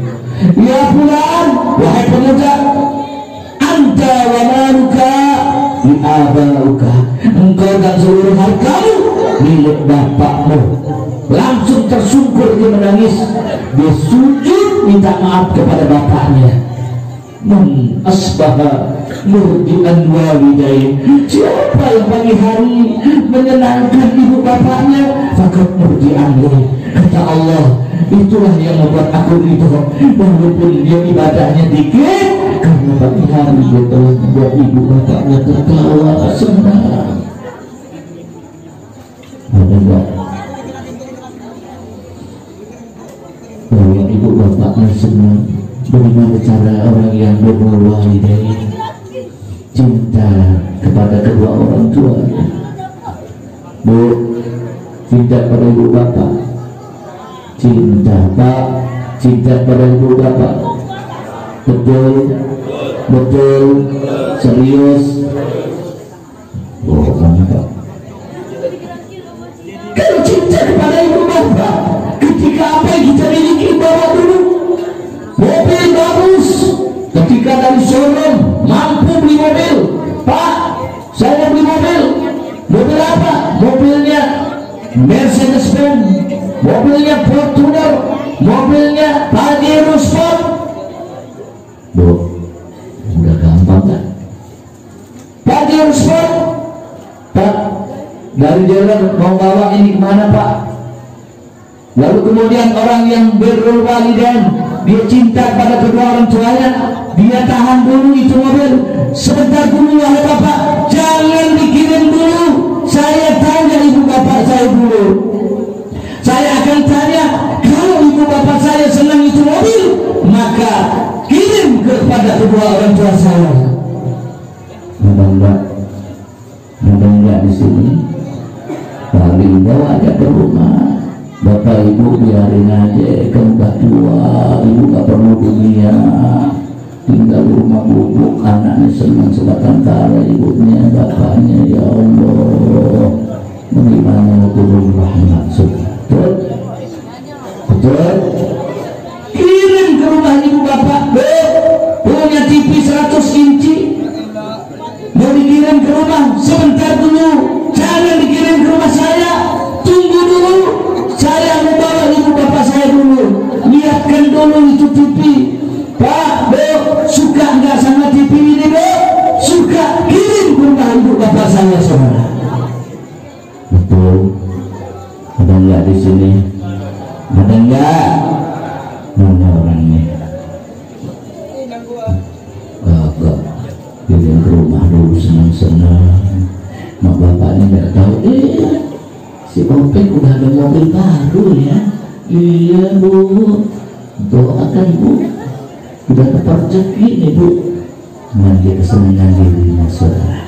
Ya fulan, wahai pemuda, anta wa maluka li abauka, engkau dan seluruh hartamu milik bapakmu. Langsung tersungkur dia menangis, dia sujud minta maaf kepada bapaknya. Man asbaha murdi'an walidayhi, siapa yang pagi hari menyenangkan ibu bapaknya, fakat murdi'an li, kata Allah, itulah yang membuat aku ridho, walaupun dia ibadahnya dikit, karena pagi hari dia telah membuat ibu bapaknya tertawa senang. Ada enggak bahwa ibu bapaknya senang? Bagaimana cara orang yang birrul walidain cinta kepada kedua orang tua? Bu, cinta pada ibu bapak, cinta pak, cinta pada ibu bapak, betul, betul, serius. Bohong pak. Kalau cinta kepada ibu bapak, ketika apa yang kita miliki bawa dulu mobil bagus, ketika dari showroom mampu beli mobil, Pak saya beli mobil, mobil apa? Mobilnya Mercedes-Benz, mobilnya Fortuner, mobilnya Pajero Sport. Bu, udah gampang kan? Pajero Sport, Pak dari jalan mau bawa ini kemana Pak? Lalu kemudian orang yang birrul walidain, dia cinta pada kedua orang tuanya, dia tahan dulu itu mobil. Sebentar dulu wahai bapak, jangan dikirim dulu. Saya tanya ibu bapak saya dulu. Saya akan tanya, kalau ibu bapak saya senang itu mobil, maka kirim kepada kedua orang tua saya. Mudah-mudahan di sini paling bawa aja ke rumah. Bapak ibu biarin aja, kan udah tua, ibu gak perlu dunia, tinggal di rumah bubuk, anaknya senang sebatang kara, ibunya, bapaknya, ya Allah, bagaimana turun rahmat betul? Betul? Kirim ke rumah ibu bapak, punya TV 100 inci, mau dikirim ke rumah, sebentar dulu, jangan dikirim ke rumah saya, tunggu dulu. Saya mau bawa ibu bapak saya dulu, lihatkan dulu itu TV. Pak, Bu, suka nggak sama TV ini, Bu? Suka, kirim ke rumah ibu bapak saya saudara. Betul. Ada nggak di sini? Ada nggak? Mana orangnya? Kakak, kirim ke rumah dulu senang-senang. Mak bapaknya nggak tahu. Si Opek udah ada mobil baru ya. Iya Bu, doakan Bu, udah tepat rezeki nih Bu, nanti kesenangan dirinya saudara.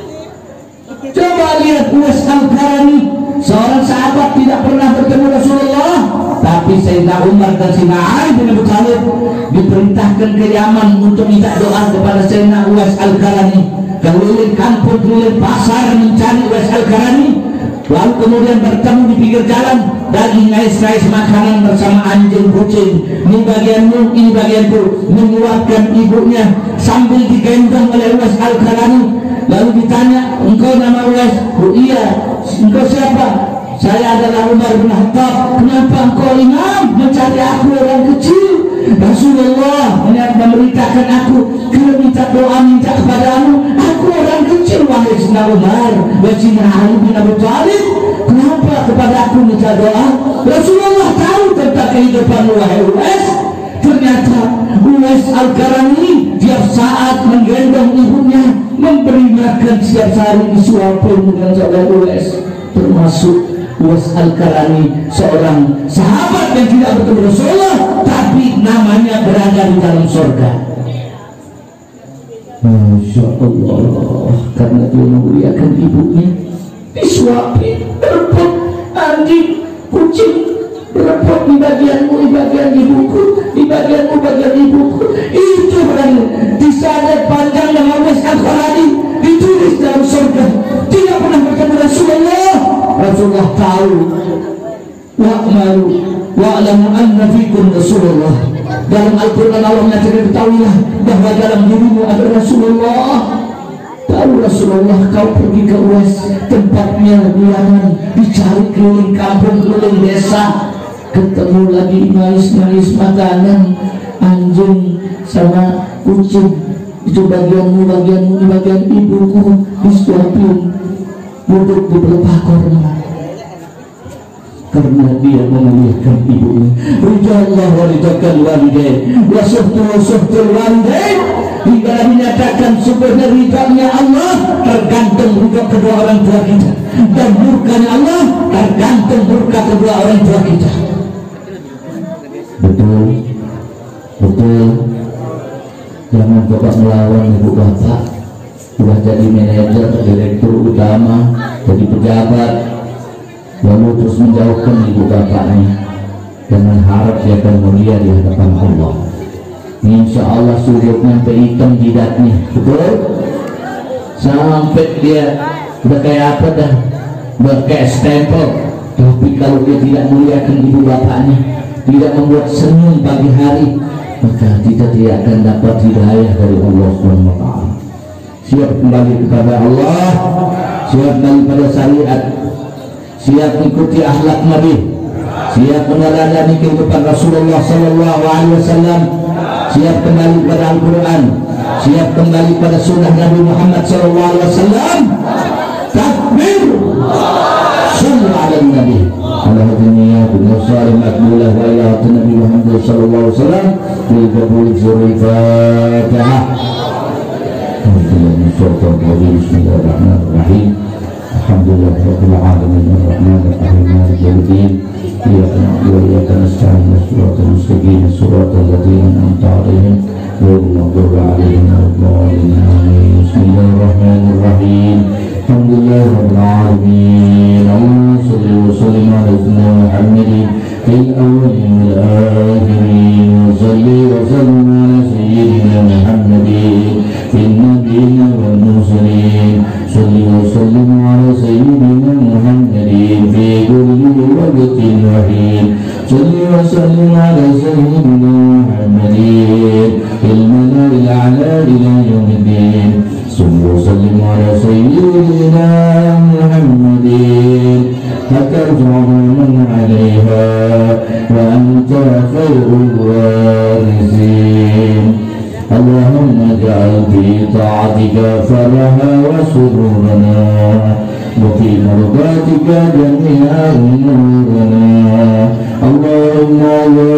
Coba lihat Uwais Al-Qarani, seorang sahabat tidak pernah bertemu Rasulullah, tapi Sayyidina Umar dan Sayyidina Ali bin Abi Thalib diperintahkan ke Yaman untuk minta doa kepada Sayyidina Uwais Al-Qarani. Keliling kampung, keliling pasar mencari Uwais Al-Qarani. Lalu kemudian bertemu di pinggir jalan, daging ais-ais makanan bersama anjing kucing. Ini bagianmu, ini bagianku. Menguatkan ibunya sambil digendong oleh Uwais Al-Qarani. Lalu ditanya, engkau nama Uwais? Oh iya. Engkau siapa? Saya adalah Umar bin Khattab. Kenapa engkau imam mencari aku orang kecil? Rasulullah memberitakan aku, kalau minta doa minta kepadamu, aku orang kecil wahai Sayyidina Umar, wahai Sayyidina Ali bin Abi Thalib. Kenapa kepada aku minta doa? Rasulullah tahu tentang kehidupan wahai Uwais. Ternyata Uwais Al-Qarani tiap saat menggendong ibunya, memberi makan setiap hari, disuapin dengan saudara Uwais. Termasuk Uwais Al-Qarani, seorang sahabat yang tidak bertemu Rasulullah, tapi namanya berada di dalam surga. Masya Allah, karena dia memuliakan ibunya, disuapin, berebut anjing, kucing, berebut di bagianmu, di bagian ibuku, di bagianmu, bagian ibuku. Itu berani Allah tahu. Wa'malu wa'lamu anna fikum Rasulullah. Dalam Al-Quran Allah menyatakan, ketahuilah bahwa dalam dirimu ada Rasulullah. Tahu Rasulullah, kau pergi ke UAS, tempatnya bilangan, dicari keliling kampung, keliling desa, ketemu lagi manis-manis makanan, anjing sama kucing. Itu bagianmu, bagianmu, bagian ibuku, disuapin, duduk di belah korma. Karena dia memuliakan ibunya. Ridallah wa ridakal walidain wa suhtul walidain. Hingga dinyatakan sebenarnya ridanya Allah tergantung ridha kedua orang tua kita, dan murkanya Allah tergantung murka kedua orang tua kita. Betul, betul. Jangan coba melawan ibu bapak. Sudah jadi manajer, direktur utama, jadi pejabat, lalu terus menjauhkan ibu bapaknya dengan harap dia akan mulia di hadapan Allah. Insya Allah sujud sampai hitam jidatnya, betul? Sampai dia udah kayak apa dah, udah kayak stempel. Tapi kalau dia tidak muliakan ibu bapaknya, tidak membuat senyum pagi hari, maka kita tidak akan dapat hidayah dari Allah SWT. Siap kembali kepada Allah, siap kembali pada syariat, siap mengikuti akhlak Nabi, siap meneladani kehidupan Rasulullah SAW, siap kembali pada Al-Quran, siap kembali pada sunnah Nabi Muhammad SAW. Takbir, sallu ala Nabi, ala dunia dunia salim akmulah wa ila Nabi Muhammad SAW. Bilkabul zurul Fatihah. Bismillahirrahmanirrahim. Alhamdulillah rabbil alamin arrahmanir rahim maliki yaumiddin. Iyyaka na'budu wa iyyaka nasta'in ihdinas mustaqim siratal ladzina an'amta 'alaihim ghairil maghdubi 'alaihim waladdallin. Bismillahirrahmanirrahim. Alhamdulillah rabbil alamin. Allahumma shalli wa sallim ala sayyidina Muhammadin fil awwalin wal akhirin. Wa shalli wa sallim ala sayyidina Muhammadin fil nabiyyin wal mursalin. Shalli wa sallim ala sayyidina Muhammadin fi kulli waqtin wa hin. Shalli wa sallim ala sayyidina Muhammadin fil mala'il a'la ila yaumiddin. Shalli wa sallim ala sayyidina Muhammadin hatta man 'alaiha wa anta khairul warithin. Allahumma ja'al fi ta'atika faraha wa sururana wa fi mardatika jami'a umurana. Allahumma la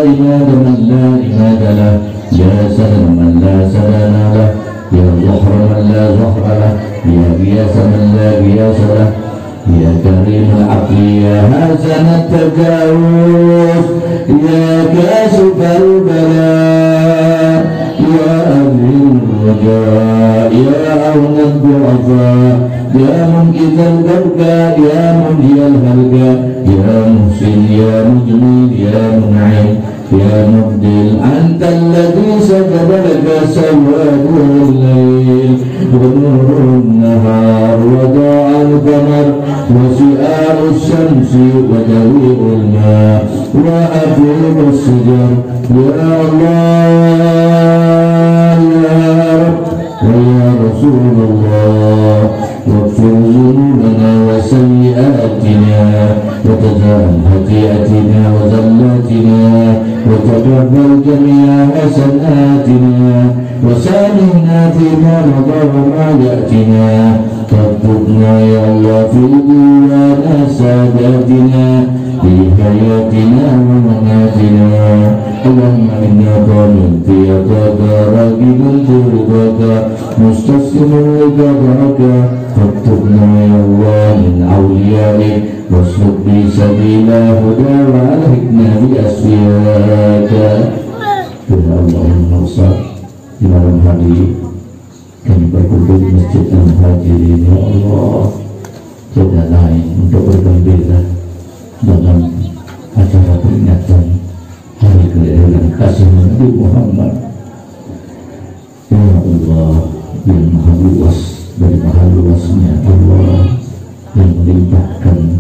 ilaha man la ilaha lah, ya salam man la salama lah, ya zuhra man la zuhra lah, ya qiyasa man la qiyasa lah, ya karim al-'afwi, ya hasan at-tajawuz, ya kasif al-bala, ya amin al-raja, ya awna al-du'afa, ya munkith al-barka, ya munji al-halka, ya muhsin, ya mujmil, ya mun'im, ya mubdil. Anta alladhi sajada laka sawadu al-layl wa nuru an-nahar wa da'a al-qamar wa si'aru al-shamsi wa jawi'u al-ma' wa afiru al-sijar. Ya Allah, ya Rabb wa ya Rasulullah, waghfir dhunubana wa sayyi'atina wa tajawaz khati'atina wa zallatina wa taqabbal jami'a hasanaatina wa samihna fima madha wa ma ya'tina. Taktubna ya Allah fi diwana sadatina fi hayatina wa mamatina. Allahumma inna qamin fi yadaka raqibun turbaka mustaslimun liqadaraka. Taktubna ya Allah min awliyaik wasluk bi sabila huda wa alhikna bi asfiyaka. Ya Allah yang Maha di malam hari kami berkumpul di Masjid Al-Muhajirin. Ya Allah, tidak lain untuk bergembira dalam acara peringatan hari kelahiran kasih Nabi Muhammad. Ya Allah yang maha luas, dari maha luasnya Allah yang melimpahkan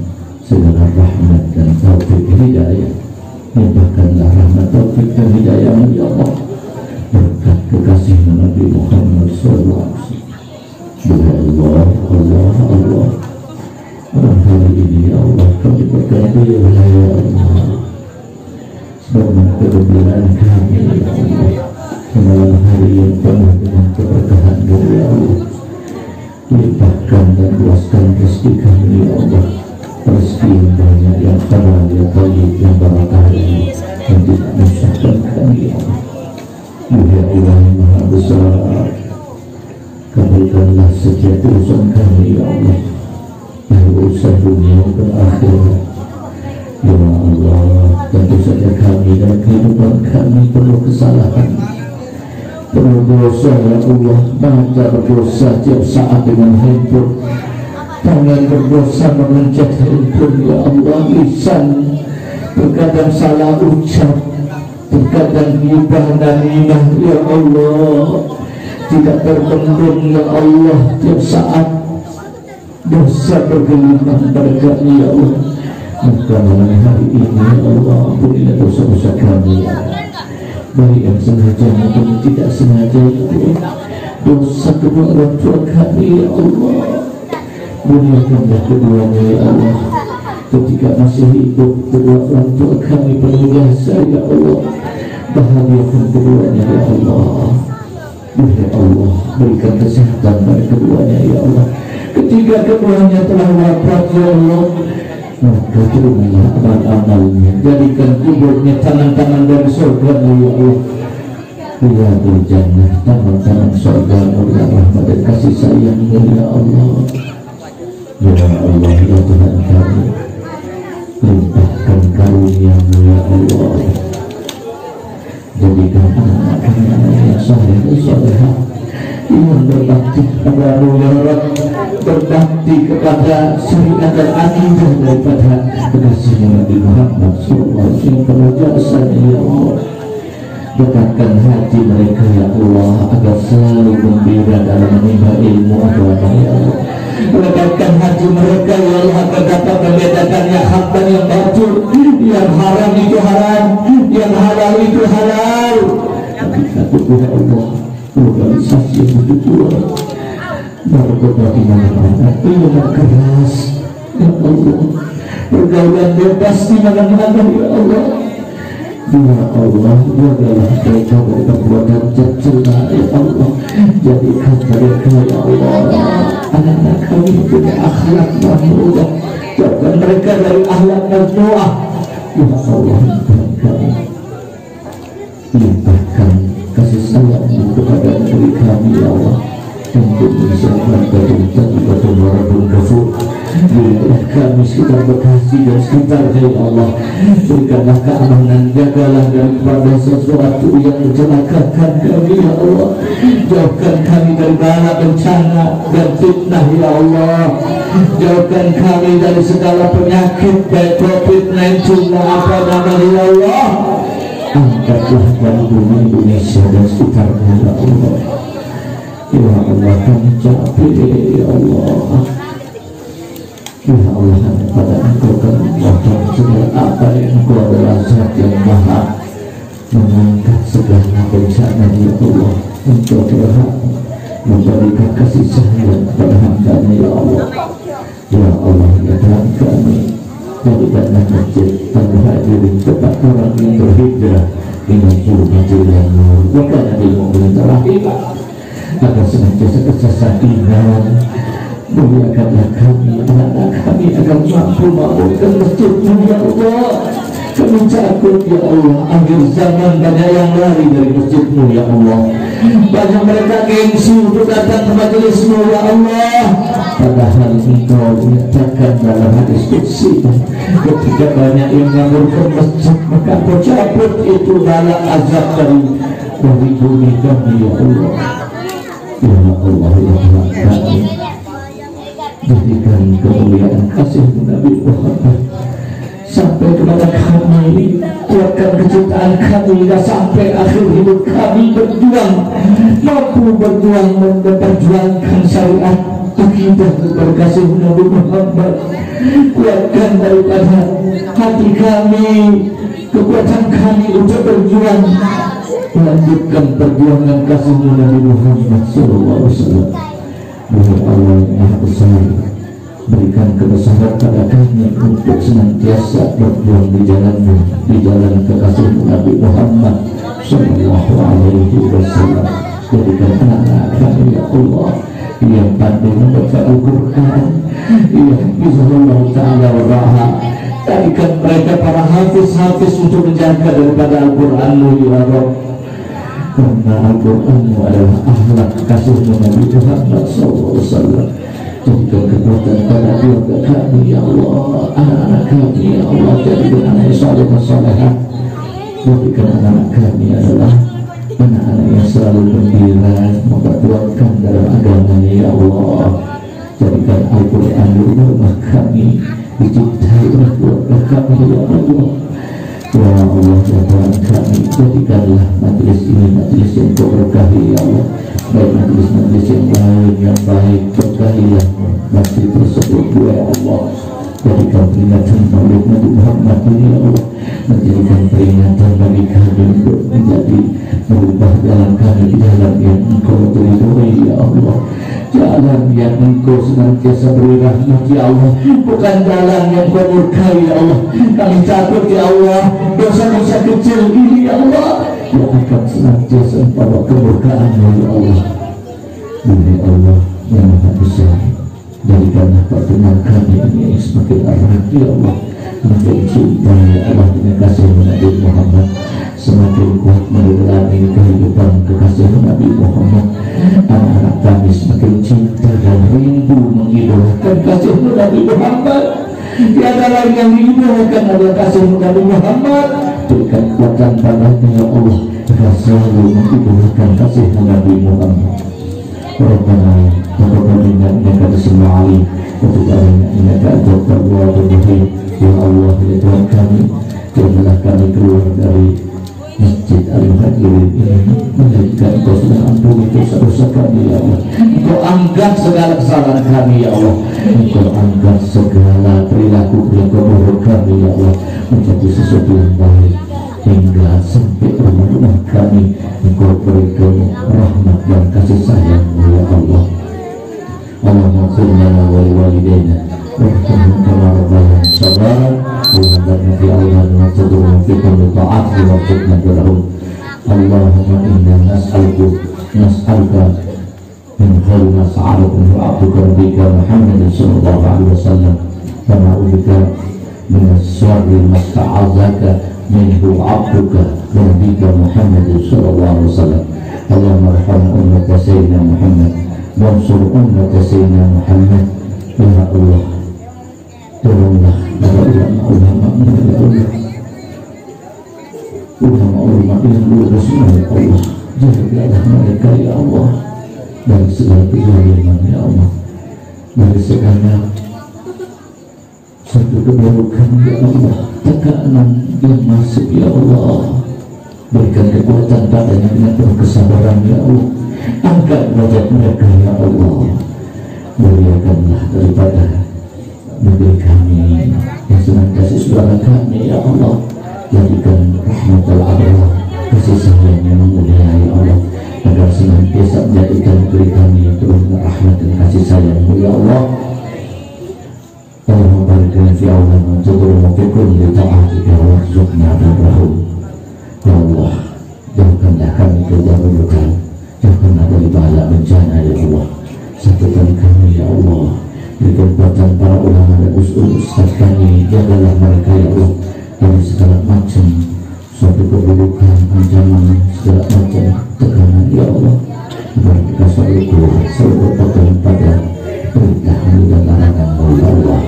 hadirlah ya Allah, sebab kegembiraan kami ya Allah, malam hari yang penuh dengan keberkahan ya Allah. Limpahkan dan luaskan rezeki kami ya Allah, rezeki yang banyak, yang halal, yang thayyib, yang barakah ini, yang tidak menyusahkan kami ya Allah. Ya Allah Maha Besar, kabulkanlah setiap urusan kami ya Allah, dari urusan dunia dan akhirat ya Allah. Tentu saja kami dan kehidupan kami penuh kesalahan, penuh dosa ya Allah. Mata berdosa tiap saat dengan handphone, tangan berdosa memencet handphone ya Allah. Lisan terkadang salah ucap, terkadang ghibah dan namimah ya Allah, tidak terbendung ya Allah. Tiap saat dosa bergelimang pada kami ya Allah. Maka malam hari ini ya Allah, ampunilah dosa-dosa kami ya Allah, baik yang sengaja maupun tidak sengaja ya Allah. Dosa kedua orang tua kami ya Allah, muliakanlah keduanya ya Allah. Ketika masih hidup kedua orang tua kami penuh jasa ya Allah, bahagiakan keduanya ya Allah. Ya Allah, berikan kesehatan pada keduanya ya Allah. Ketika keduanya telah wafat ya Allah, maka terimalah amal-amalnya, jadikan kuburnya tangan-tangan dari surga ya Allah. Ya berjannah, tangan-tangan surga, murah rahmat dan kasih sayangnya ya Allah. Ya Allah ya Tuhan kami, limpahkan karunia-Mu ya Allah. Jadikan anak kami anak yang saleh dan salehah, yang berbakti kepada-Mu ya Allah, berbakti kepada syariat dan akidah daripada kekasih Nabi Muhammad SAW yang penuh jasanya ya Allah. Dekatkan hati mereka ya Allah, agar selalu gembira dalam menimba ilmu agama ya Allah. Dekatkan hati mereka ya Allah, agar dapat membedakan yang hak dan yang batil, yang haram itu haram, yang halal itu halal. Ketika itu ya Allah, organisasi yang begitu berdebat di mana-mana, ilmu keras ya Allah, pergaulan bebas di mana-mana ya Allah. Ya Allah, jagalah mereka dari perbuatan tercela ya Allah. Jadikan mereka ya Allah, anak-anak kami punya akhlak mahmudah. Jauhkan mereka dari akhlak mazmuah ya Allah. Kami limpahkan kasih sayang-Mu kepada negeri kami ya Allah, untuk menyiapkan batu warabun ghafur di wilayah kami sekitar Bekasi dan sekitarnya ya Allah. Berikanlah keamanan, jagalah daripada sesuatu yang mencelakakan kami ya Allah. Jauhkan kami dari bala bencana dan fitnah ya Allah. Jauhkan kami dari segala penyakit baik COVID-19 dan apa namanya ya Allah. Angkatlah dari bumi Indonesia dan sekitarnya ya Allah. Ya Allah, kami capek ya Allah. Ya Allah, pada Engkau kami mohon segala apa yang Engkau adalah Zat yang maha mengangkat segala bencana ya Allah. Engkau berhak memberikan kasih sayang kepada hamba-Nya ya Allah. Ya Allah, ya Tuhan kami, jadikanlah masjid Al-Muhajirin tempat orang yang berhijrah menuju Madinah bukan ada yang meminta rahimah, agar senantiasa sakinah. Muliakanlah kami, anak-anak kami, agar mampu membangun masjid-Mu ya Allah. Kami takut ya Allah, akhir zaman banyak yang lari dari masjid-Mu ya Allah. Banyak mereka gengsi untuk datang ke majelis-Mu ya Allah. Padahal Engkau menyatakan dalam hadis qudsi, ketika banyak yang mengaburkan masjid, maka Engkau cabut itu bala azab dari bumi kami ya Allah. Ya Allah ya Tuhan kami, jadikan kemuliaan kasih Nabi Muhammad sampai kepada kami, kuatkan kecintaan kami hingga sampai akhir hidup kami berjuang, mampu berjuang memperjuangkan syariat akidah berkasih Nabi Muhammad. Kuatkan daripada hati kami, kekuatan kami untuk berjuang, lanjutkan perjuangan kasih Nabi Muhammad SAW. Ya Allah yang Maha Besar, berikan kebesaran pada kami untuk senantiasa berjuang di jalanmu, di jalan kekasih Nabi Muhammad Sallallahu Alaihi Wasallam. Jadikan anak-anak kami ya Allah yang pandai membaca Al-Quran, yang Bismillah Ta'ala Waraha. Jadikan mereka para hafiz-hafiz untuk menjaga daripada Al-Quranmu ya Rabb, karena Al-Quranmu adalah akhlak kasih Nabi Muhammad SAW. Jadikan kekuatan pada keluarga kami ya Allah, anak-anak kami ya Allah, jadikan anak yang saleh dan salehah. Jadikan anak-anak kami adalah anak-anak yang selalu gembira memperjuangkan dalam agamanya ya Allah. Jadikan Al-Quran di rumah kami dicintai oleh keluarga kami ya Allah. Ya Allah ya Tuhan kami, jadikanlah majelis ini majelis yang kau berkahi ya Allah. Baik majelis-majelis yang lain yang baik, berkahilah masjid tersebut ya Allah. Jadikan peringatan Maulid Nabi Muhammad ini ya Allah, menjadikan peringatan bagi kami untuk menjadi merubah jalan kami di jalan yang Engkau ridhoi ya Allah, jalan yang Engkau senantiasa beri rahmat ya Allah, bukan jalan yang Engkau murkai ya Allah. Kami takut ya Allah, dosa-dosa kecil ini ya Allah yang akan senantiasa membawa kemurkaan-Mu ya Allah. Demi Allah yang Maha Besar, jadikanlah pertemuan kami ini semakin erat ya Allah, semakin cinta ya Allah dengan kasih Nabi Muhammad, semakin kuat meneladani kehidupan kekasih Nabi Muhammad. Anak-anak kami semakin cinta dan rindu mengidolakan kasih Nabi Muhammad. Tiada lain yang diidolakan adalah kasih Nabi Muhammad. Berikan kekuatan padanya ya Allah, agar selalu mengidolakan kasih Nabi Muhammad. Rabbana taqabbal minna innaka antas-sami'ul 'alim wa tub 'alaina innaka antat tawwabur rahim. Ya Allah ya Tuhan kami, janganlah kami keluar dari Masjid Al-Muhajirin ini menjadikan Engkau sudah ampuni dosa-dosa kami ya Allah. Engkau angkat segala kesalahan kami ya Allah. Engkau angkat segala perilaku-perilaku buruk kami ya Allah menjadi sesuatu yang baik, hingga sampai rumah-rumah kami Engkau berikan rahmat dan kasih sayang-Mu ya Allah. Allahumma qul lana wa liwalidayna warhamhum kama rabbayana shaghara wa habna fi awladina wa tadurna fi kulli ta'ati wa fitna lahum. Allahumma inna nas'aluka min khairi ma sa'alaka min 'abdika rabbika Muhammadin sallallahu alaihi wasallam wa na'udzubika min syarri ma sta'adzaka minhu 'abduka rabbika Muhammadin sallallahu alaihi wasallam. Allahumma arham ummata sayyidina Muhammad wansur ummata sayyidina Muhammad. Ya Allah, tolonglah para ulama-ulama ya Allah, ulama-ulama yang lurus ya Allah, jagalah mereka ya Allah dari segala kezaliman ya Allah, dari segala satu keburukan ya Allah, tekanan yang masuk ya Allah. Berikan kekuatan padanya dengan penuh kesabaran ya Allah. Angkat derajat mereka ya Allah. Muliakanlah daripada negeri kami yang senantiasa saudara kami ya Allah. Jadikan rahmatul abrar, kasih sayang yang mulia ya Allah, agar senantiasa menjadikan negeri kami penuh rahmat dan kasih sayang-Mu ya Allah. Allahumma barik lana fi awlan wa tadurna fi kulli ta'atika warzuqna birrahum. Ya Allah, jauhkanlah kami kejabutan, jauhkanlah dari bala bencana ya Allah. Satukan kami ya Allah, berikan kekuatan para ulama dan ustaz kami, jagalah mereka ya Allah dari segala macam suatu keburukan, ancaman, segala macam tekanan ya Allah, agar kita selalu kuat, selalu berpegang pada perintah-Mu dan larangan-Mu ya Allah.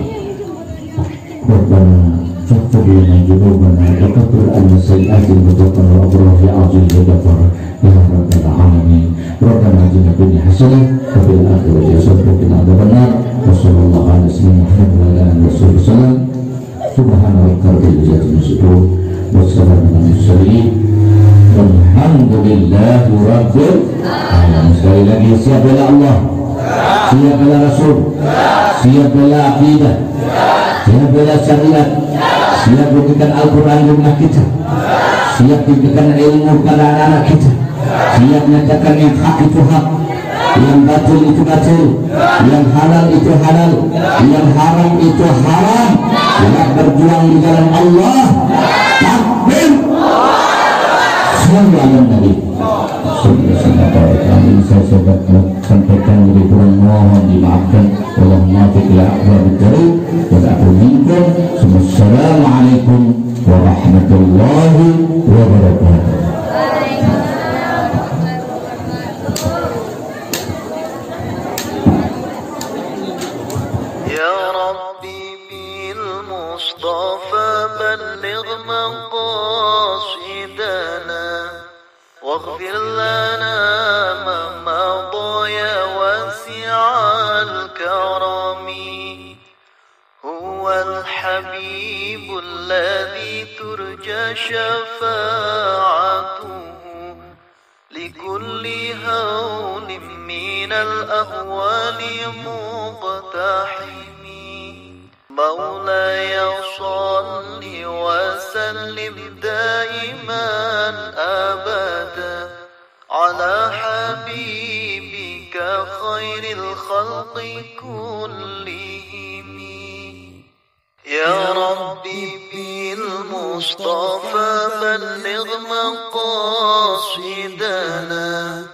Rabbana faghfir lana dzunubana wa kaffir 'anna sayyi'atina wa tawaffana ma'al ya 'azim ya ghafar ya rabbal alamin. Rabbana atina fid dunya hasanah wa fil akhirati hasanah wa qina adzabannar. Wa sallallahu ala sayyidina Muhammad wa ala alihi wasallam. Subhana rabbika rabbil izzati amma yasifun wa salamun 'alal mursalin walhamdulillahi rabbil alamin. Sekali lagi, siap bela Allah, siap bela Rasul, siap bela akidah, siap bela syariat, siap berikan Al-Quran di rumah kita, siap berikan ilmu kepada anak-anak kita, siap menyatakan yang hak itu hak, yang batil itu batil, yang halal itu halal, yang haram itu haram. Selamat berjuang di jalan Allah. Takbir. Sallallahu Nabi. Kami saya sudah sampaikan lebih kurang, mohon dimaafkan. Allah muwaffiq ila aqwamit thoriq wa ta'ala minkum. Wassalamualaikum warahmatullahi wabarakatuh. Ya Rabbi bil Mustafa balligh maqasidana واغفر لنا ما مضى يا واسع الكرم هو الحبيب الذي ترجى شفاعته لكل هول من الأهوال مقتحم مولاي صل وسلم دائما أبدا على حبيبك خير الخلق كلهم يا ربي بالمصطفى بلغ مقاصدنا